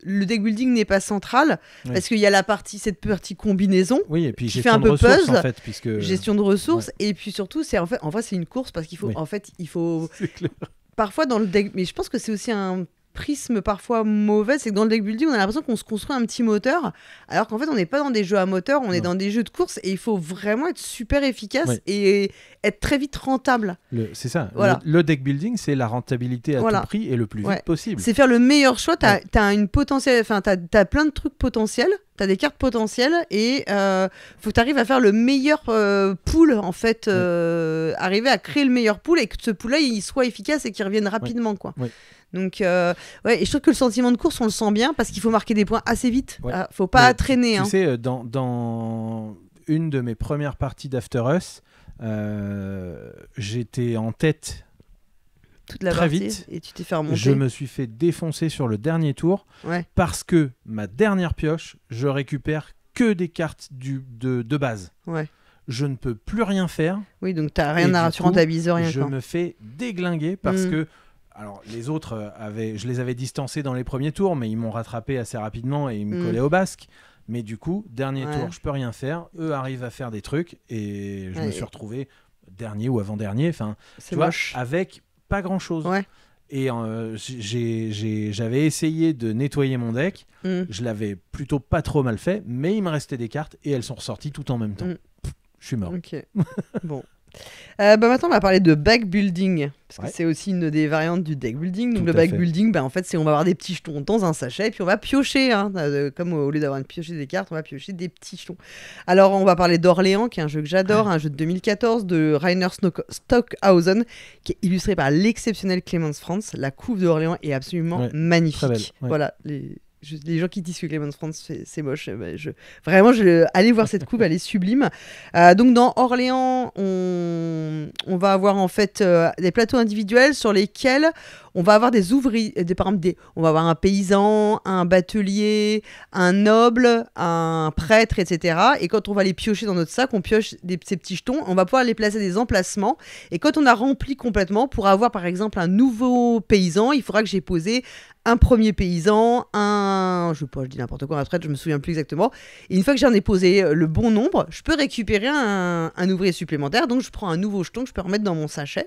le deck building n'est pas central parce qu'il y a cette partie combinaison. Oui, et puis qui fait un peu puzzle, en fait, puisque gestion de ressources. Et puis surtout, c'est en vrai c'est une course parce qu'il faut C'est clair. Parfois dans le deck, mais je pense que c'est aussi un prisme parfois mauvais, c'est que dans le deck building on a l'impression qu'on se construit un petit moteur, alors qu'en fait on n'est pas dans des jeux à moteur, on est dans des jeux de course, et il faut vraiment être super efficace et être très vite rentable. C'est ça, voilà. Le deck building, c'est la rentabilité à tout prix et le plus vite possible. C'est faire le meilleur choix, t'as plein de trucs potentiels, t'as des cartes potentielles, et faut que t'arrives à faire le meilleur pool en fait, arriver à créer le meilleur pool et que ce pool là il soit efficace et qu'il revienne rapidement quoi. Donc, et je trouve que le sentiment de course, on le sent bien parce qu'il faut marquer des points assez vite. Faut pas traîner. Tu sais, dans une de mes premières parties d'After Us, j'étais en tête toute la très partie, vite. Et tu t'es fait remonter. Je me suis fait défoncer sur le dernier tour parce que ma dernière pioche, je récupère que des cartes de base. Je ne peux plus rien faire. Oui, donc tu n'as rien à rentabiliser, rien. Je me fais déglinguer parce que. Alors, les autres, je les avais distancés dans les premiers tours, mais ils m'ont rattrapé assez rapidement et ils me collaient au basque. Mais du coup, dernier tour, je peux rien faire. Eux arrivent à faire des trucs et je me suis retrouvé dernier ou avant-dernier. Enfin, tu vois, avec pas grand-chose. Et j'avais essayé de nettoyer mon deck. Je l'avais plutôt pas trop mal fait, mais il me restait des cartes et elles sont ressorties tout en même temps. Je suis mort. Ok. Bon. Maintenant on va parler de backbuilding parce que c'est aussi une des variantes du deck building. Donc le backbuilding, en fait, on va avoir des petits jetons dans un sachet et puis on va piocher, comme au lieu d'avoir pioché des cartes, on va piocher des petits jetons. Alors on va parler d'Orléans, qui est un jeu que j'adore, un jeu de 2014 de Rainer Stockhausen, qui est illustré par l'exceptionnel Clemens Franz. La couve d'Orléans est absolument magnifique. Voilà, les gens qui disent que Clemens Franz c'est moche, vraiment allez voir cette couve, elle est sublime. Donc dans Orléans on va avoir en fait des plateaux individuels sur lesquels on va avoir des ouvriers, par exemple on va avoir un paysan, un batelier, un noble, un prêtre, etc. Et quand on va les piocher dans notre sac, on pioche ces petits jetons, on va pouvoir les placer à des emplacements. Et quand on a rempli complètement, pour avoir par exemple un nouveau paysan, il faudra que j'ai posé un premier paysan, je dis n'importe quoi, un prêtre, je me souviens plus exactement. Et une fois que j'en ai posé le bon nombre, je peux récupérer un ouvrier supplémentaire. Donc je prends un nouveau jeton que je peux remettre dans mon sachet.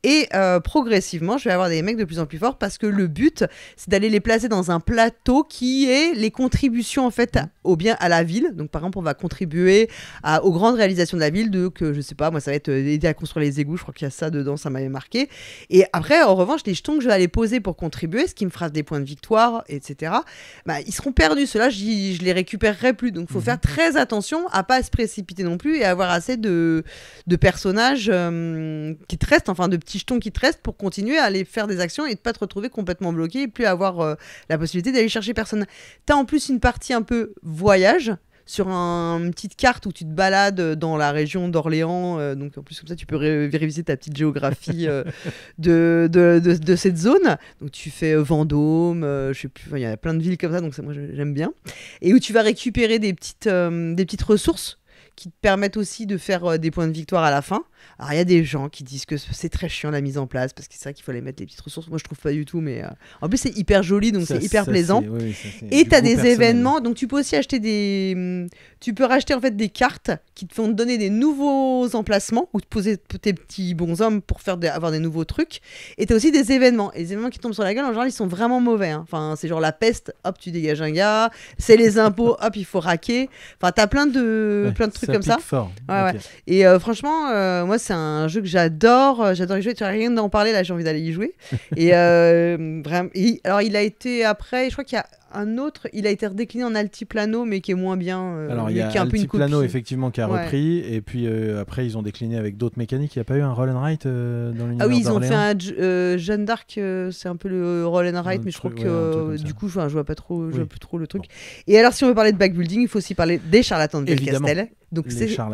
Et progressivement, je vais avoir des mecs de plus en plus forts parce que le but, c'est d'aller les placer dans un plateau qui est les contributions en fait à la ville. Donc par exemple, on va contribuer aux grandes réalisations de la ville. Je sais pas, moi ça va être aider à construire les égouts. Je crois qu'il y a ça dedans, ça m'avait marqué. Et après, en revanche, les jetons que je vais aller poser pour contribuer, ce qui me fera des points de victoire, etc. Ils seront perdus. Ceux-là, je les récupérerai plus. Donc il faut faire très attention à pas se précipiter non plus et avoir assez de personnages qui te restent, enfin de petits jetons qui te restent pour continuer à aller faire des actions et de pas te retrouver complètement bloqué et plus avoir la possibilité d'aller chercher personne. T'as en plus une partie un peu voyage sur une petite carte où tu te balades dans la région d'Orléans, donc en plus comme ça tu peux réviser ta petite géographie de cette zone. Donc tu fais Vendôme, je sais plus, il y a plein de villes comme ça, donc ça, moi j'aime bien. Et où tu vas récupérer des petites ressources qui te permettent aussi de faire des points de victoire à la fin. Alors il y a des gens qui disent que c'est très chiant la mise en place parce que c'est vrai qu'il faut aller mettre les petites ressources. Moi je trouve pas du tout, mais en plus c'est hyper joli donc c'est hyper plaisant. Et tu as des événements, donc tu peux aussi acheter tu peux racheter en fait des cartes qui te font te donner des nouveaux emplacements ou te poser tes petits bonshommes pour avoir des nouveaux trucs. Et tu as aussi des événements. Et les événements qui tombent sur la gueule en général ils sont vraiment mauvais. Hein. Enfin c'est genre la peste, hop tu dégages un gars. C'est les impôts, hop il faut raquer. Enfin t'as plein de trucs comme ça. Fort. Ouais. Et franchement, moi, c'est un jeu que j'adore. J'adore y jouer. Tu n'as rien d'en parler, là, j'ai envie d'aller y jouer. Et vraiment. Alors, il a été après, je crois qu'il y a un autre, il a été redécliné en Altiplano, mais qui est moins bien. Alors, il y a Altiplano, effectivement, qui a repris. Et puis après, ils ont décliné avec d'autres mécaniques. Il n'y a pas eu un roll and write dans l'univers? Ah oui, ils ont fait un Jeanne d'Arc, c'est un peu le roll and write, mais je crois que du coup, je vois pas trop, je vois plus trop le truc. Bon. Et alors, si on veut parler de backbuilding, il faut aussi parler des charlatans de Belcastel. Donc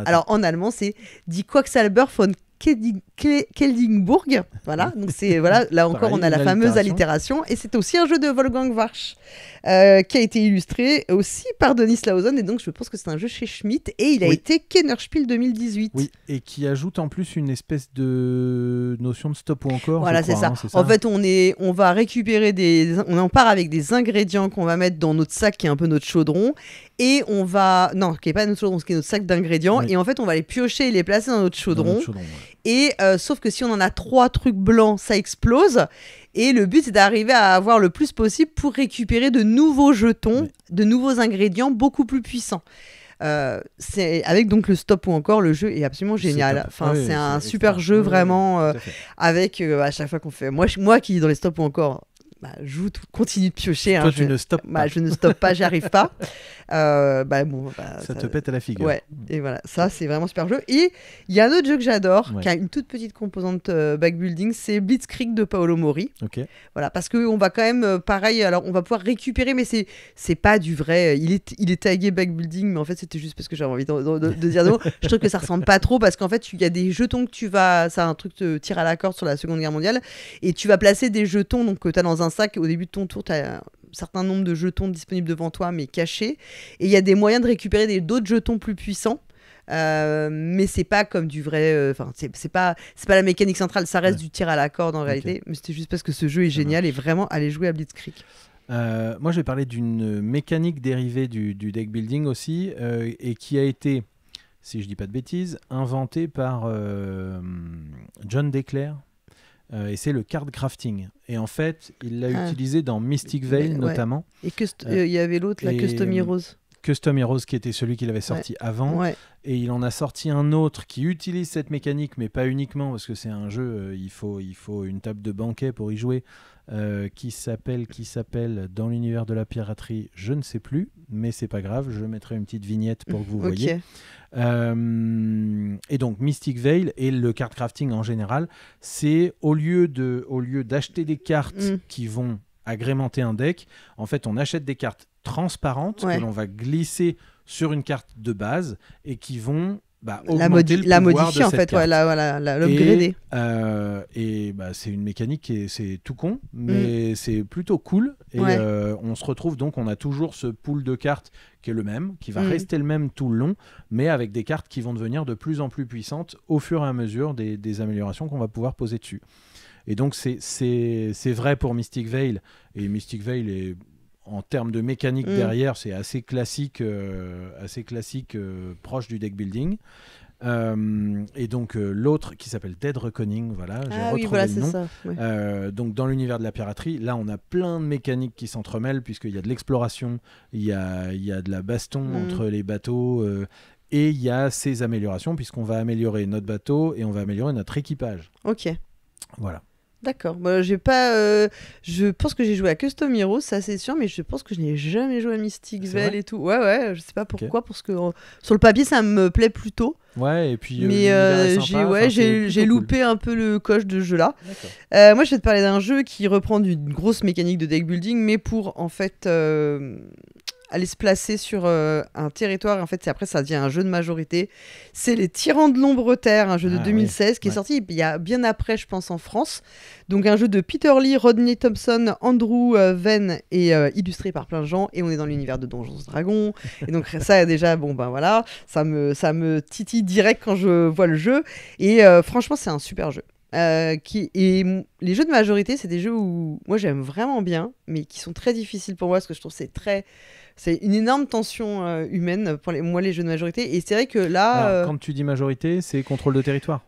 alors en allemand c'est Die Quacksalber von Keldingbourg. Voilà, donc c'est là encore on a la fameuse allitération et c'est aussi un jeu de Wolfgang Warsch qui a été illustré aussi par Denis Lausen et donc je pense que c'est un jeu chez Schmitt et il a été Kennerspiel 2018. Oui, et qui ajoute en plus une espèce de notion de stop ou encore. Voilà, c'est ça. En fait, on va récupérer on en part avec des ingrédients qu'on va mettre dans notre sac qui est un peu notre chaudron et on va qui est pas notre chaudron, qui est notre sac d'ingrédients et en fait on va les piocher et les placer dans notre chaudron. Et sauf que si on en a 3 trucs blancs, ça explose. Et le but, c'est d'arriver à avoir le plus possible pour récupérer de nouveaux jetons, de nouveaux ingrédients beaucoup plus puissants. C'est avec donc le stop ou encore, le jeu est absolument génial. Enfin, c'est un super jeu vraiment avec à chaque fois qu'on fait. Moi qui dans les stop ou encore. Continue de piocher. Toi, tu ne stoppes pas. Je ne stoppe pas, j'y arrive pas. Ça te pète à la figure. Ouais, et voilà, ça c'est vraiment super jeu. Et il y a un autre jeu que j'adore, qui a une toute petite composante backbuilding, c'est Blitzkrieg de Paolo Mori. Voilà, parce qu'on va quand même, pareil, alors on va pouvoir récupérer, mais c'est pas du vrai. Il est tagué backbuilding, mais en fait c'était juste parce que j'avais envie de dire non. Je trouve que ça ressemble pas trop, parce qu'en fait il y a des jetons que c'est un truc de tir à la corde sur la Seconde Guerre mondiale, et tu vas placer des jetons donc, que tu as dans un sac. Au début de ton tour, tu as un certain nombre de jetons disponibles devant toi, mais cachés. Et il y a des moyens de récupérer d'autres jetons plus puissants. Mais c'est pas comme du vrai. C'est pas la mécanique centrale, ça reste du tir à la corde en réalité. Mais c'était juste parce que ce jeu est génial et vraiment aller jouer à Blitzkrieg. Moi, je vais parler d'une mécanique dérivée du deck building aussi et qui a été, si je dis pas de bêtises, inventée par John Declerc. Et c'est le card crafting. Et en fait, il l'a utilisé dans Mystic Veil notamment. Et il y avait l'autre, la Custom Heroes. Custom Heroes qui était celui qu'il avait sorti avant. Et il en a sorti un autre qui utilise cette mécanique, mais pas uniquement, parce que c'est un jeu, il faut une table de banquet pour y jouer, qui s'appelle dans l'univers de la piraterie, je ne sais plus, mais c'est pas grave, je mettrai une petite vignette pour que vous voyez. Et donc Mystic Veil et le card crafting en général, c'est au lieu d'acheter des cartes qui vont agrémenter un deck, en fait on achète des cartes transparentes que l'on va glisser sur une carte de base et qui vont augmenter le pouvoir modifier de cette carte. L'upgrader. Et c'est une mécanique c'est tout con, mais c'est plutôt cool. Et on se retrouve donc, on a toujours ce pool de cartes qui est le même, qui va rester le même tout le long, mais avec des cartes qui vont devenir de plus en plus puissantes au fur et à mesure des améliorations qu'on va pouvoir poser dessus. Et donc c'est vrai pour Mystic Veil, et Mystic Veil est, en termes de mécanique derrière, c'est assez classique, proche du deck building. Et donc l'autre qui s'appelle Dead Reckoning, j'ai retrouvé le nom. Ça, donc dans l'univers de la piraterie, là on a plein de mécaniques qui s'entremêlent, puisqu'il y a de l'exploration, il y a de la baston entre les bateaux, et il y a ces améliorations, puisqu'on va améliorer notre bateau et on va améliorer notre équipage. Ok. Voilà. D'accord. Je pense que j'ai joué à Custom Heroes, ça c'est sûr, mais je pense que je n'ai jamais joué à Mystic Veil et tout. Ouais, je sais pas pourquoi, parce que sur le papier ça me plaît plutôt. Ouais, et puis mais j'ai loupé un peu le coche de ce jeu-là. Moi, je vais te parler d'un jeu qui reprend d'une grosse mécanique de deck building, mais pour en fait aller se placer sur un territoire. Et en fait, après, ça devient un jeu de majorité. C'est Les Tyrans de l'Ombre Terre, un jeu de 2016 qui est sorti il y a bien après, je pense, en France. Donc, un jeu de Peter Lee, Rodney Thompson, Andrew Venn et illustré par plein de gens. Et on est dans l'univers de Donjons et Dragons. Et donc, ça, déjà, bon, ben voilà, ça me titille direct quand je vois le jeu. Et franchement, c'est un super jeu. Et les jeux de majorité, c'est des jeux où moi j'aime vraiment bien, mais qui sont très difficiles pour moi parce que je trouve que c'est une énorme tension humaine pour moi les jeux de majorité. Et c'est vrai que là, alors, quand tu dis majorité, c'est contrôle de territoire.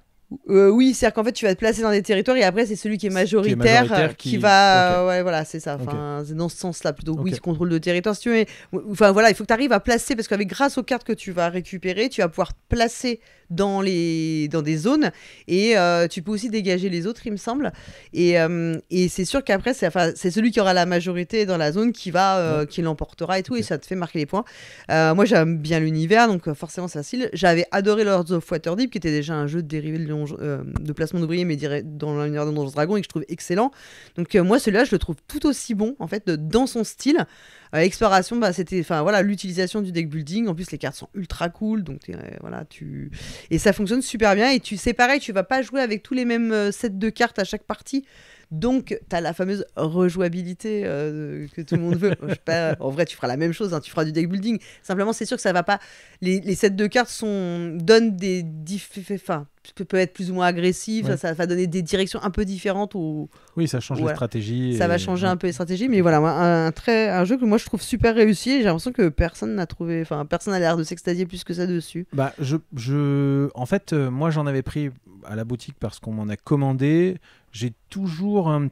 Oui, c'est-à-dire qu'en fait tu vas te placer dans des territoires et après c'est celui qui est majoritaire qui va ouais voilà c'est ça, enfin c'est dans ce sens-là plutôt. Oui, c'est contrôle de territoire si tu veux. Enfin voilà, il faut que tu arrives à placer parce qu'avec grâce aux cartes que tu vas récupérer, tu vas pouvoir placer dans des zones et tu peux aussi dégager les autres, il me semble. Et c'est sûr qu'après c'est celui qui aura la majorité dans la zone qui l'emportera et tout, et ça te fait marquer les points. Moi j'aime bien l'univers, donc forcément c'est facile. J'avais adoré Lords of Waterdeep qui était déjà un jeu dérivé de placement d'ouvriers mais dans l'univers de Donjons et Dragons et que je trouve excellent. Donc moi celui-là je le trouve tout aussi bon en fait dans son style. Exploration, c'était l'utilisation du deck building. En plus les cartes sont ultra cool, donc et ça fonctionne super bien. Et c'est pareil, tu vas pas jouer avec tous les mêmes sets de cartes à chaque partie. Donc, tu as la fameuse rejouabilité que tout le monde veut. En vrai, tu feras la même chose, hein, tu feras du deck building. Simplement, c'est sûr que ça va pas. Les sets de cartes donnent des. Peut être plus ou moins agressif, ça va donner des directions un peu différentes. Oui, ça change les stratégies. Ça va changer un peu les stratégies, mais voilà, un jeu que moi je trouve super réussi et j'ai l'impression que personne n'a trouvé. Enfin, personne n'a l'air de s'extasier plus que ça dessus. En fait, moi j'en avais pris à la boutique parce qu'on m'en a commandé. J'ai toujours une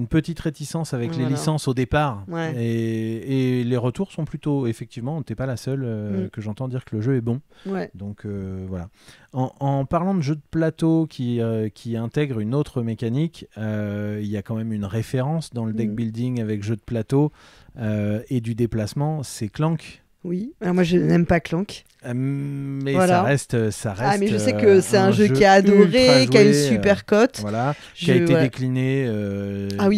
petite réticence avec les licences au départ. Ouais. Et les retours sont plutôt... Effectivement, t'es pas la seule que j'entends dire que le jeu est bon. Ouais. Donc voilà. En parlant de jeux de plateau qui intègrent une autre mécanique, il y a quand même une référence dans le deck building avec jeu de plateau et du déplacement, c'est Clank. Oui, alors moi je n'aime pas Clank. Mais ça reste. Ah, mais je sais que c'est un jeu qui est adoré, qui a une super cote. Voilà, qui a été décliné.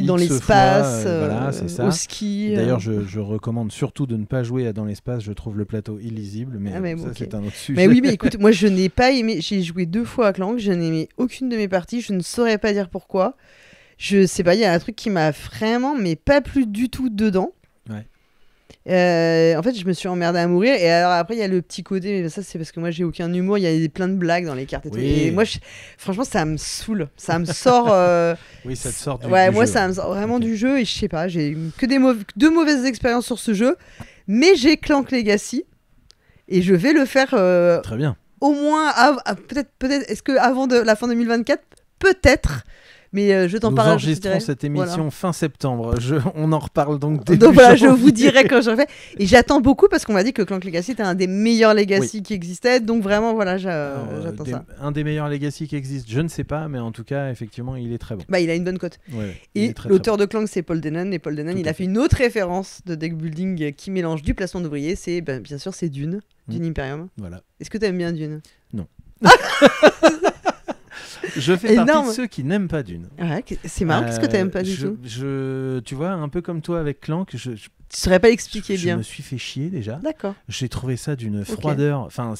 Dans l'espace. Voilà, c'est ça. Au ski. D'ailleurs, je recommande surtout de ne pas jouer dans l'espace. Je trouve le plateau illisible, mais c'est un autre sujet. Mais oui, mais écoute, moi je n'ai pas aimé. J'ai joué 2 fois à Clank, je n'ai aimé aucune de mes parties. Je ne saurais pas dire pourquoi. Je sais pas, il y a un truc qui m'a vraiment, mais pas plu du tout dedans. Ouais. En fait je me suis emmerdée à mourir et alors après il y a le petit côté, mais ça c'est parce que moi j'ai aucun humour, il y a plein de blagues dans les cartes et tout, et moi franchement ça me saoule, ça me sort oui, ça te sort du moi jeu. Ça me sort vraiment du jeu et je sais pas, j'ai que deux mauvaises expériences sur ce jeu, mais j'ai Clank Legacy et je vais le faire très bien, au moins peut-être est-ce que avant la fin 2024 peut-être. Mais je t'en parle. Nous enregistrons cette émission fin septembre. On en reparle donc début donc voilà, je vous dirai quand je refais. Et j'attends beaucoup parce qu'on m'a dit que Clank Legacy était un des meilleurs Legacy qui existait. Donc vraiment, voilà, j'attends ça. Un des meilleurs Legacy qui existent, je ne sais pas, mais en tout cas, effectivement, il est très bon. Il a une bonne cote. Ouais, et l'auteur de Clank, c'est Paul Dennen. Et Paul Dennen, il a fait une autre référence de deck building qui mélange du placement d'ouvriers. C'est bien sûr, c'est Dune, Dune Imperium. Voilà. Est-ce que tu aimes bien Dune ? Non. Je fais partie de ceux qui n'aiment pas Dune. Ouais, c'est marrant, qu'est-ce que tu n'aimes pas du tout ? Tu vois, un peu comme toi avec Clank, tu saurais pas l'expliquer bien. Je me suis fait chier déjà. D'accord. J'ai trouvé ça d'une froideur. Enfin,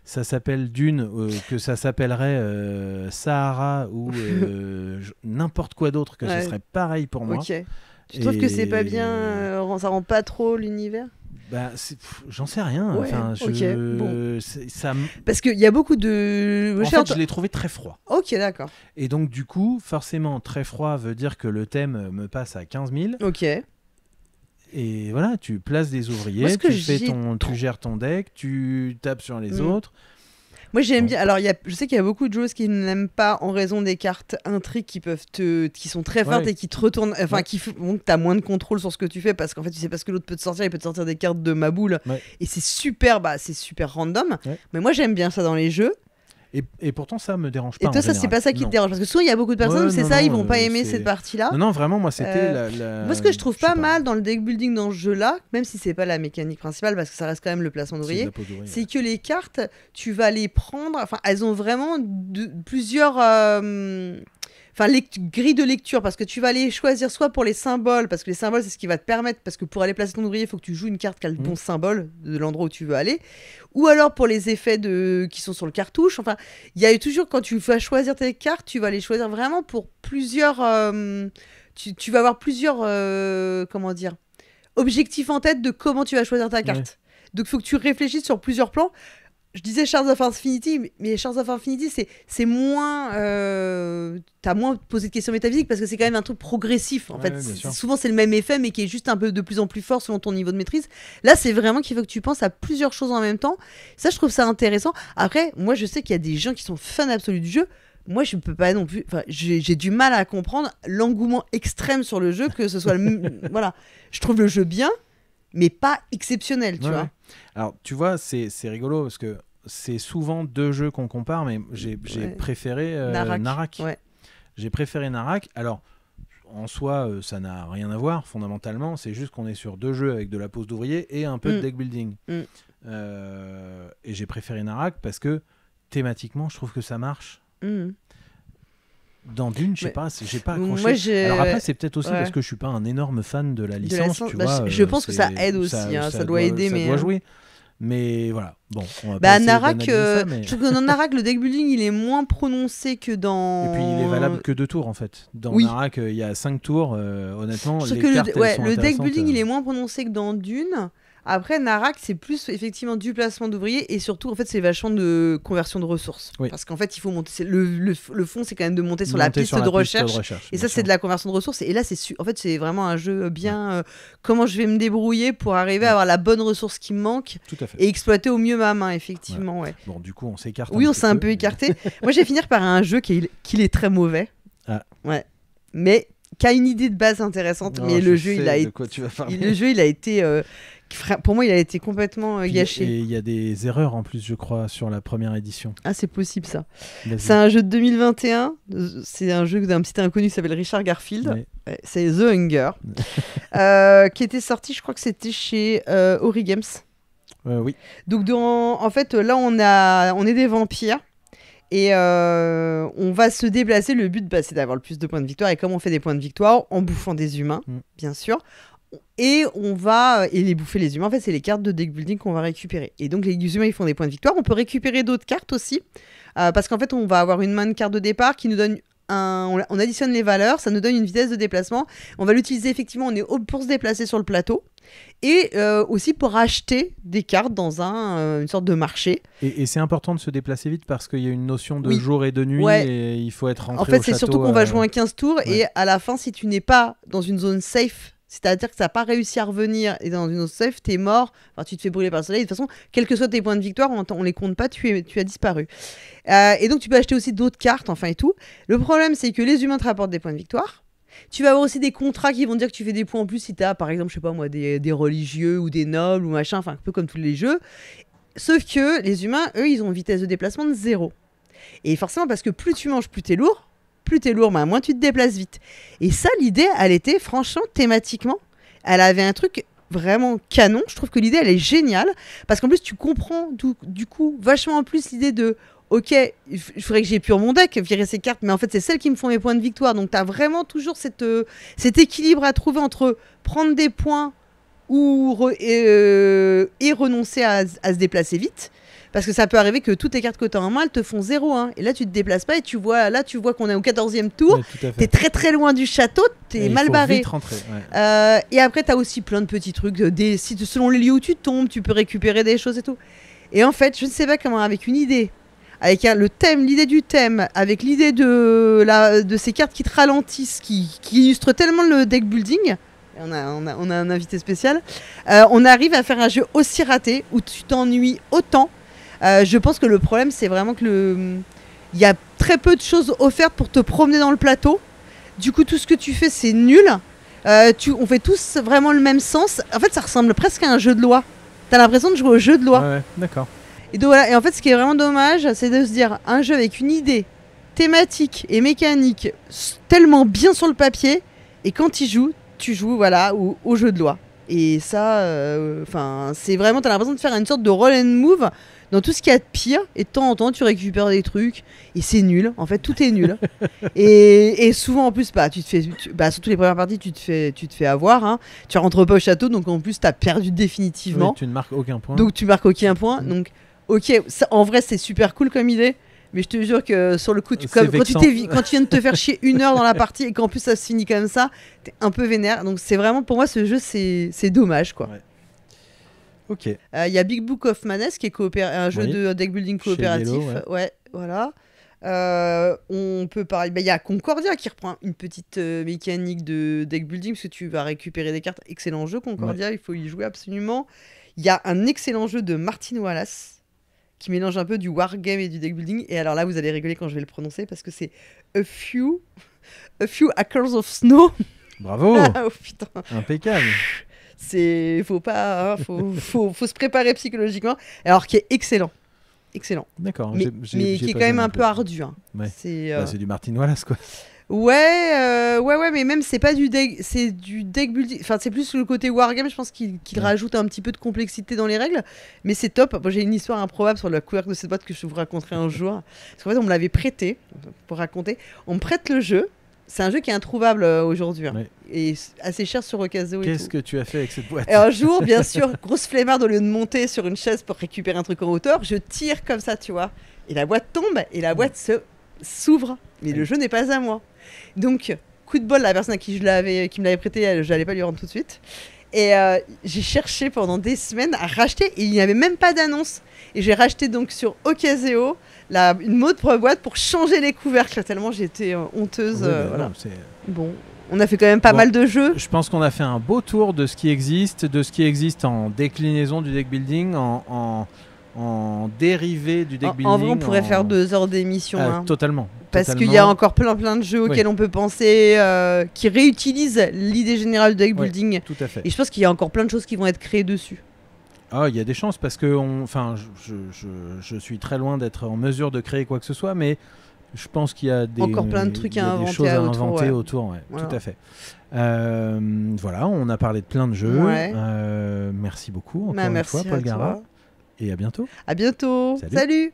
ça s'appelle Dune, que ça s'appellerait Sahara ou n'importe quoi d'autre, que ce serait pareil pour moi. Ok. Tu trouves que c'est pas bien, ça rend pas trop l'univers ? J'en sais rien. Ouais, enfin, bon. ça... Parce qu'il y a beaucoup de... En fait, je l'ai trouvé très froid. Ok, d'accord. Et donc, du coup, forcément, très froid veut dire que le thème me passe à 15 000. Ok. Et voilà, tu places des ouvriers, tu gères ton deck, tu tapes sur les autres. Moi j'aime bien. Alors je sais qu'il y a beaucoup de joueuses qui n'aiment pas en raison des cartes intrigues qui sont très fortes et qui te retournent. Enfin, t'as moins de contrôle sur ce que tu fais parce qu'en fait tu sais pas ce que l'autre peut te sortir. Il peut te sortir des cartes de ma boule et c'est super random. Ouais. Mais moi j'aime bien ça dans les jeux. Et pourtant ça me dérange pas. Et toi ça c'est pas ça qui te dérange parce que souvent il y a beaucoup de personnes ils vont pas aimer cette partie-là. Non vraiment moi c'était moi ce que je trouve pas mal dans le deck building dans ce jeu-là, même si c'est pas la mécanique principale parce que ça reste quand même le placement d'ouvrier, c'est que les cartes tu vas les prendre, enfin elles ont vraiment plusieurs grille de lecture, parce que tu vas aller choisir soit pour les symboles, parce que les symboles c'est ce qui va te permettre, parce que pour aller placer ton ouvrier il faut que tu joues une carte qui a le bon symbole de l'endroit où tu veux aller, ou alors pour les effets qui sont sur le cartouche. Enfin, il y a toujours, quand tu vas choisir tes cartes, tu vas les choisir vraiment pour plusieurs tu vas avoir plusieurs objectifs en tête de comment tu vas choisir ta carte. Donc il faut que tu réfléchisses sur plusieurs plans. Je disais Shards of Infinity, mais Shards of Infinity, c'est moins... t'as moins posé de questions métaphysiques parce que c'est quand même un truc progressif. En fait, souvent, c'est le même effet, mais qui est juste un peu de plus en plus fort selon ton niveau de maîtrise. Là, c'est vraiment qu'il faut que tu penses à plusieurs choses en même temps. Ça, je trouve ça intéressant. Après, moi, je sais qu'il y a des gens qui sont fans absolus du jeu. Moi, je peux pas non plus... Enfin, j'ai du mal à comprendre l'engouement extrême sur le jeu, que ce soit... Voilà. Je trouve le jeu bien, mais pas exceptionnel, tu vois. Alors, tu vois, c'est rigolo parce que c'est souvent deux jeux qu'on compare, mais j'ai préféré Narak. Ouais. J'ai préféré Narak. Alors, en soi, ça n'a rien à voir, fondamentalement. C'est juste qu'on est sur deux jeux avec de la pose d'ouvrier et un peu de deck building. Et j'ai préféré Narak parce que, thématiquement, je trouve que ça marche. Dans Dune, je sais pas, j'ai pas accroché. Alors après, c'est peut-être aussi parce que je suis pas un énorme fan de la licence. Tu vois, je pense que ça aide aussi, ça doit aider, mais... Ça doit jouer. Mais voilà, bon. Narak, je trouve que dans Narak, le deck building, il est moins prononcé que dans... Et puis, il est valable que 2 tours, en fait. Dans Narak, il y a 5 tours, honnêtement, je trouve que le deck building, il est moins prononcé que dans Dune. Après, Narak, c'est plus effectivement du placement d'ouvriers et surtout, en fait, c'est vachement de conversion de ressources. Parce qu'en fait, il faut monter. Le fond, c'est quand même de monter sur la piste de recherche. Et ça, c'est de la conversion de ressources. Et là, en fait, c'est vraiment un jeu bien. Comment je vais me débrouiller pour arriver à avoir la bonne ressource qui me manque et exploiter au mieux ma main, effectivement. Ouais. Bon, du coup, on s'écarte. Oui, on s'est un peu écarté. Moi, je vais finir par un jeu qui est très mauvais. Ouais. Mais qui a une idée de base intéressante. Mais le jeu, il a été. Pour moi, il a été complètement gâché. Et il y a des erreurs en plus, je crois, sur la première édition. Ah, c'est possible ça. C'est un jeu de 2021. C'est un jeu d'un petit inconnu qui s'appelle Richard Garfield. Ouais, c'est The Hunger. Qui était sorti, je crois que c'était chez Ori Games. Oui. Donc, en fait, là, on est des vampires. Et on va se déplacer. Le but, c'est d'avoir le plus de points de victoire. Et comme on fait des points de victoire, en bouffant des humains, bien sûr. Et on va les bouffer, les humains. En fait, c'est les cartes de deck building qu'on va récupérer. Et donc, les humains, ils font des points de victoire. On peut récupérer d'autres cartes aussi. Parce qu'en fait, on va avoir une main de carte de départ qui nous donne on additionne les valeurs. Ça nous donne une vitesse de déplacement. On va l'utiliser effectivement pour se déplacer sur le plateau. Et aussi pour acheter des cartes dans une sorte de marché. Et c'est important de se déplacer vite parce qu'il y a une notion de jour et de nuit et il faut être rentré au château. En fait, c'est surtout qu'on va jouer en 15 tours et à la fin, si tu n'es pas dans une zone safe, c'est-à-dire que tu n'as pas réussi à revenir et dans une zone safe, tu es mort, enfin, tu te fais brûler par le soleil. De toute façon, quels que soient tes points de victoire, on les compte pas, tu as disparu. Et donc, tu peux acheter aussi d'autres cartes, enfin et tout. Le problème, c'est que les humains te rapportent des points de victoire. Tu vas avoir aussi des contrats qui vont dire que tu fais des points en plus si tu as, par exemple, je sais pas moi, des religieux ou des nobles ou machin, enfin un peu comme tous les jeux. Sauf que les humains, eux, ils ont une vitesse de déplacement de 0. Et forcément, parce que plus tu manges, plus t'es lourd. Plus t'es lourd, moins tu te déplaces vite. Et ça, l'idée, elle était, franchement, thématiquement, elle avait un truc vraiment canon. Je trouve que l'idée, elle est géniale. Parce qu'en plus, tu comprends, du coup, vachement en plus l'idée de... Ok, il faudrait que j'épure mon deck, virer ces cartes, mais en fait, c'est celles qui me font mes points de victoire. Donc, tu as vraiment toujours cet équilibre à trouver entre prendre des points et renoncer à se déplacer vite. Parce que ça peut arriver que toutes les cartes que tu as en main, elles te font 0-1. Et là, tu te déplaces pas et tu vois qu'on est au 14e tour. Ouais, tu es très très loin du château, tu es mal barré. Vite rentrer, ouais. Et après, tu as aussi plein de petits trucs. Selon les lieux où tu tombes, tu peux récupérer des choses et tout. Et en fait, je ne sais pas comment, avec une idée, avec l'idée du thème, avec l'idée de ces cartes qui te ralentissent, qui illustrent tellement le deck building, on a un invité spécial, on arrive à faire un jeu aussi raté, où tu t'ennuies autant. Je pense que le problème, c'est vraiment que il y a très peu de choses offertes pour te promener dans le plateau. Du coup, tout ce que tu fais, c'est nul. On fait tous vraiment le même sens. En fait, ça ressemble presque à un jeu de loi. T'as l'impression de jouer au jeu de loi. Ouais, d'accord. Et donc voilà. Et en fait, ce qui est vraiment dommage, c'est de se dire un jeu avec une idée thématique et mécanique tellement bien sur le papier, et quand tu joues voilà, au jeu de loi. Et ça, c'est vraiment, t'as l'impression de faire une sorte de roll and move dans tout ce qu'il y a de pire. Et de temps en temps, tu récupères des trucs et c'est nul. En fait, tout est nul. et souvent, en plus, surtout les premières parties, tu te fais avoir. Hein. Tu rentres pas au château, donc en plus, t'as perdu définitivement. Oui, tu ne marques aucun point. Donc, tu marques aucun point. Donc, ok, ça, en vrai, c'est super cool comme idée. Mais je te jure que sur le coup, quand tu viens de te faire chier 1 heure dans la partie et qu'en plus ça se finit comme ça, t'es un peu vénère. Donc c'est vraiment, pour moi, ce jeu, c'est dommage, quoi. Ouais. Ok. Y a Big Book of Madness qui est un jeu de deck building coopératif. Yellow, ouais, voilà. On peut parler. Il y a Concordia qui reprend une petite mécanique de deck building parce que tu vas récupérer des cartes. Excellent jeu, Concordia, il faut y jouer absolument. Il y a un excellent jeu de Martin Wallace qui mélange un peu du wargame et du deck building. Et alors là, vous allez rigoler quand je vais le prononcer parce que c'est A Few Acres of Snow. Bravo. Oh putain. Impeccable. Faut pas, hein, faut se préparer psychologiquement. Alors qui est excellent. D'accord. Mais qui est quand même un peu ardu. Hein. Ouais. C'est du Martin Wallace, quoi. Ouais, mais même c'est pas du deck, c'est du deck building. Enfin, c'est plus le côté wargame, je pense qu'il rajoute un petit peu de complexité dans les règles, mais c'est top. Moi, j'ai une histoire improbable sur la couvercle de cette boîte que je vous raconterai un jour. Parce qu'en fait, on me l'avait prêté pour raconter. On me prête le jeu. C'est un jeu qui est introuvable aujourd'hui, hein, et assez cher sur Ocaseo. Qu'est-ce que tu as fait avec cette boîte? Et un jour, bien sûr, grosse flemmarde, au lieu de monter sur une chaise pour récupérer un truc en hauteur, je tire comme ça, tu vois. Et la boîte tombe et la boîte s'ouvre. Mais le jeu n'est pas à moi. Donc, coup de bol, la personne à qui qui me l'avait prêté, je n'allais pas lui rendre tout de suite. Et j'ai cherché pendant des semaines à racheter et il n'y avait même pas d'annonce. Et j'ai racheté donc sur Ocaseo une autre boîte pour changer les couvercles, tellement j'étais honteuse. Voilà. Bon, on a fait quand même pas mal de jeux. Je pense qu'on a fait un beau tour de ce qui existe en déclinaison du deck building, en dérivé du deck building. En vrai, on pourrait faire 2 heures d'émission. Hein. Totalement. Parce qu'il y a encore plein de jeux auxquels on peut penser, qui réutilisent l'idée générale du deck building. Tout à fait. Et je pense qu'il y a encore plein de choses qui vont être créées dessus. Ah, il y a des chances parce que je suis très loin d'être en mesure de créer quoi que ce soit, mais je pense qu'il y a encore plein de trucs à inventer, choses à inventer autour. Voilà. Tout à fait. Voilà, on a parlé de plein de jeux. Merci beaucoup encore une fois, Paul Gara. Et à bientôt. À bientôt. Salut. Salut.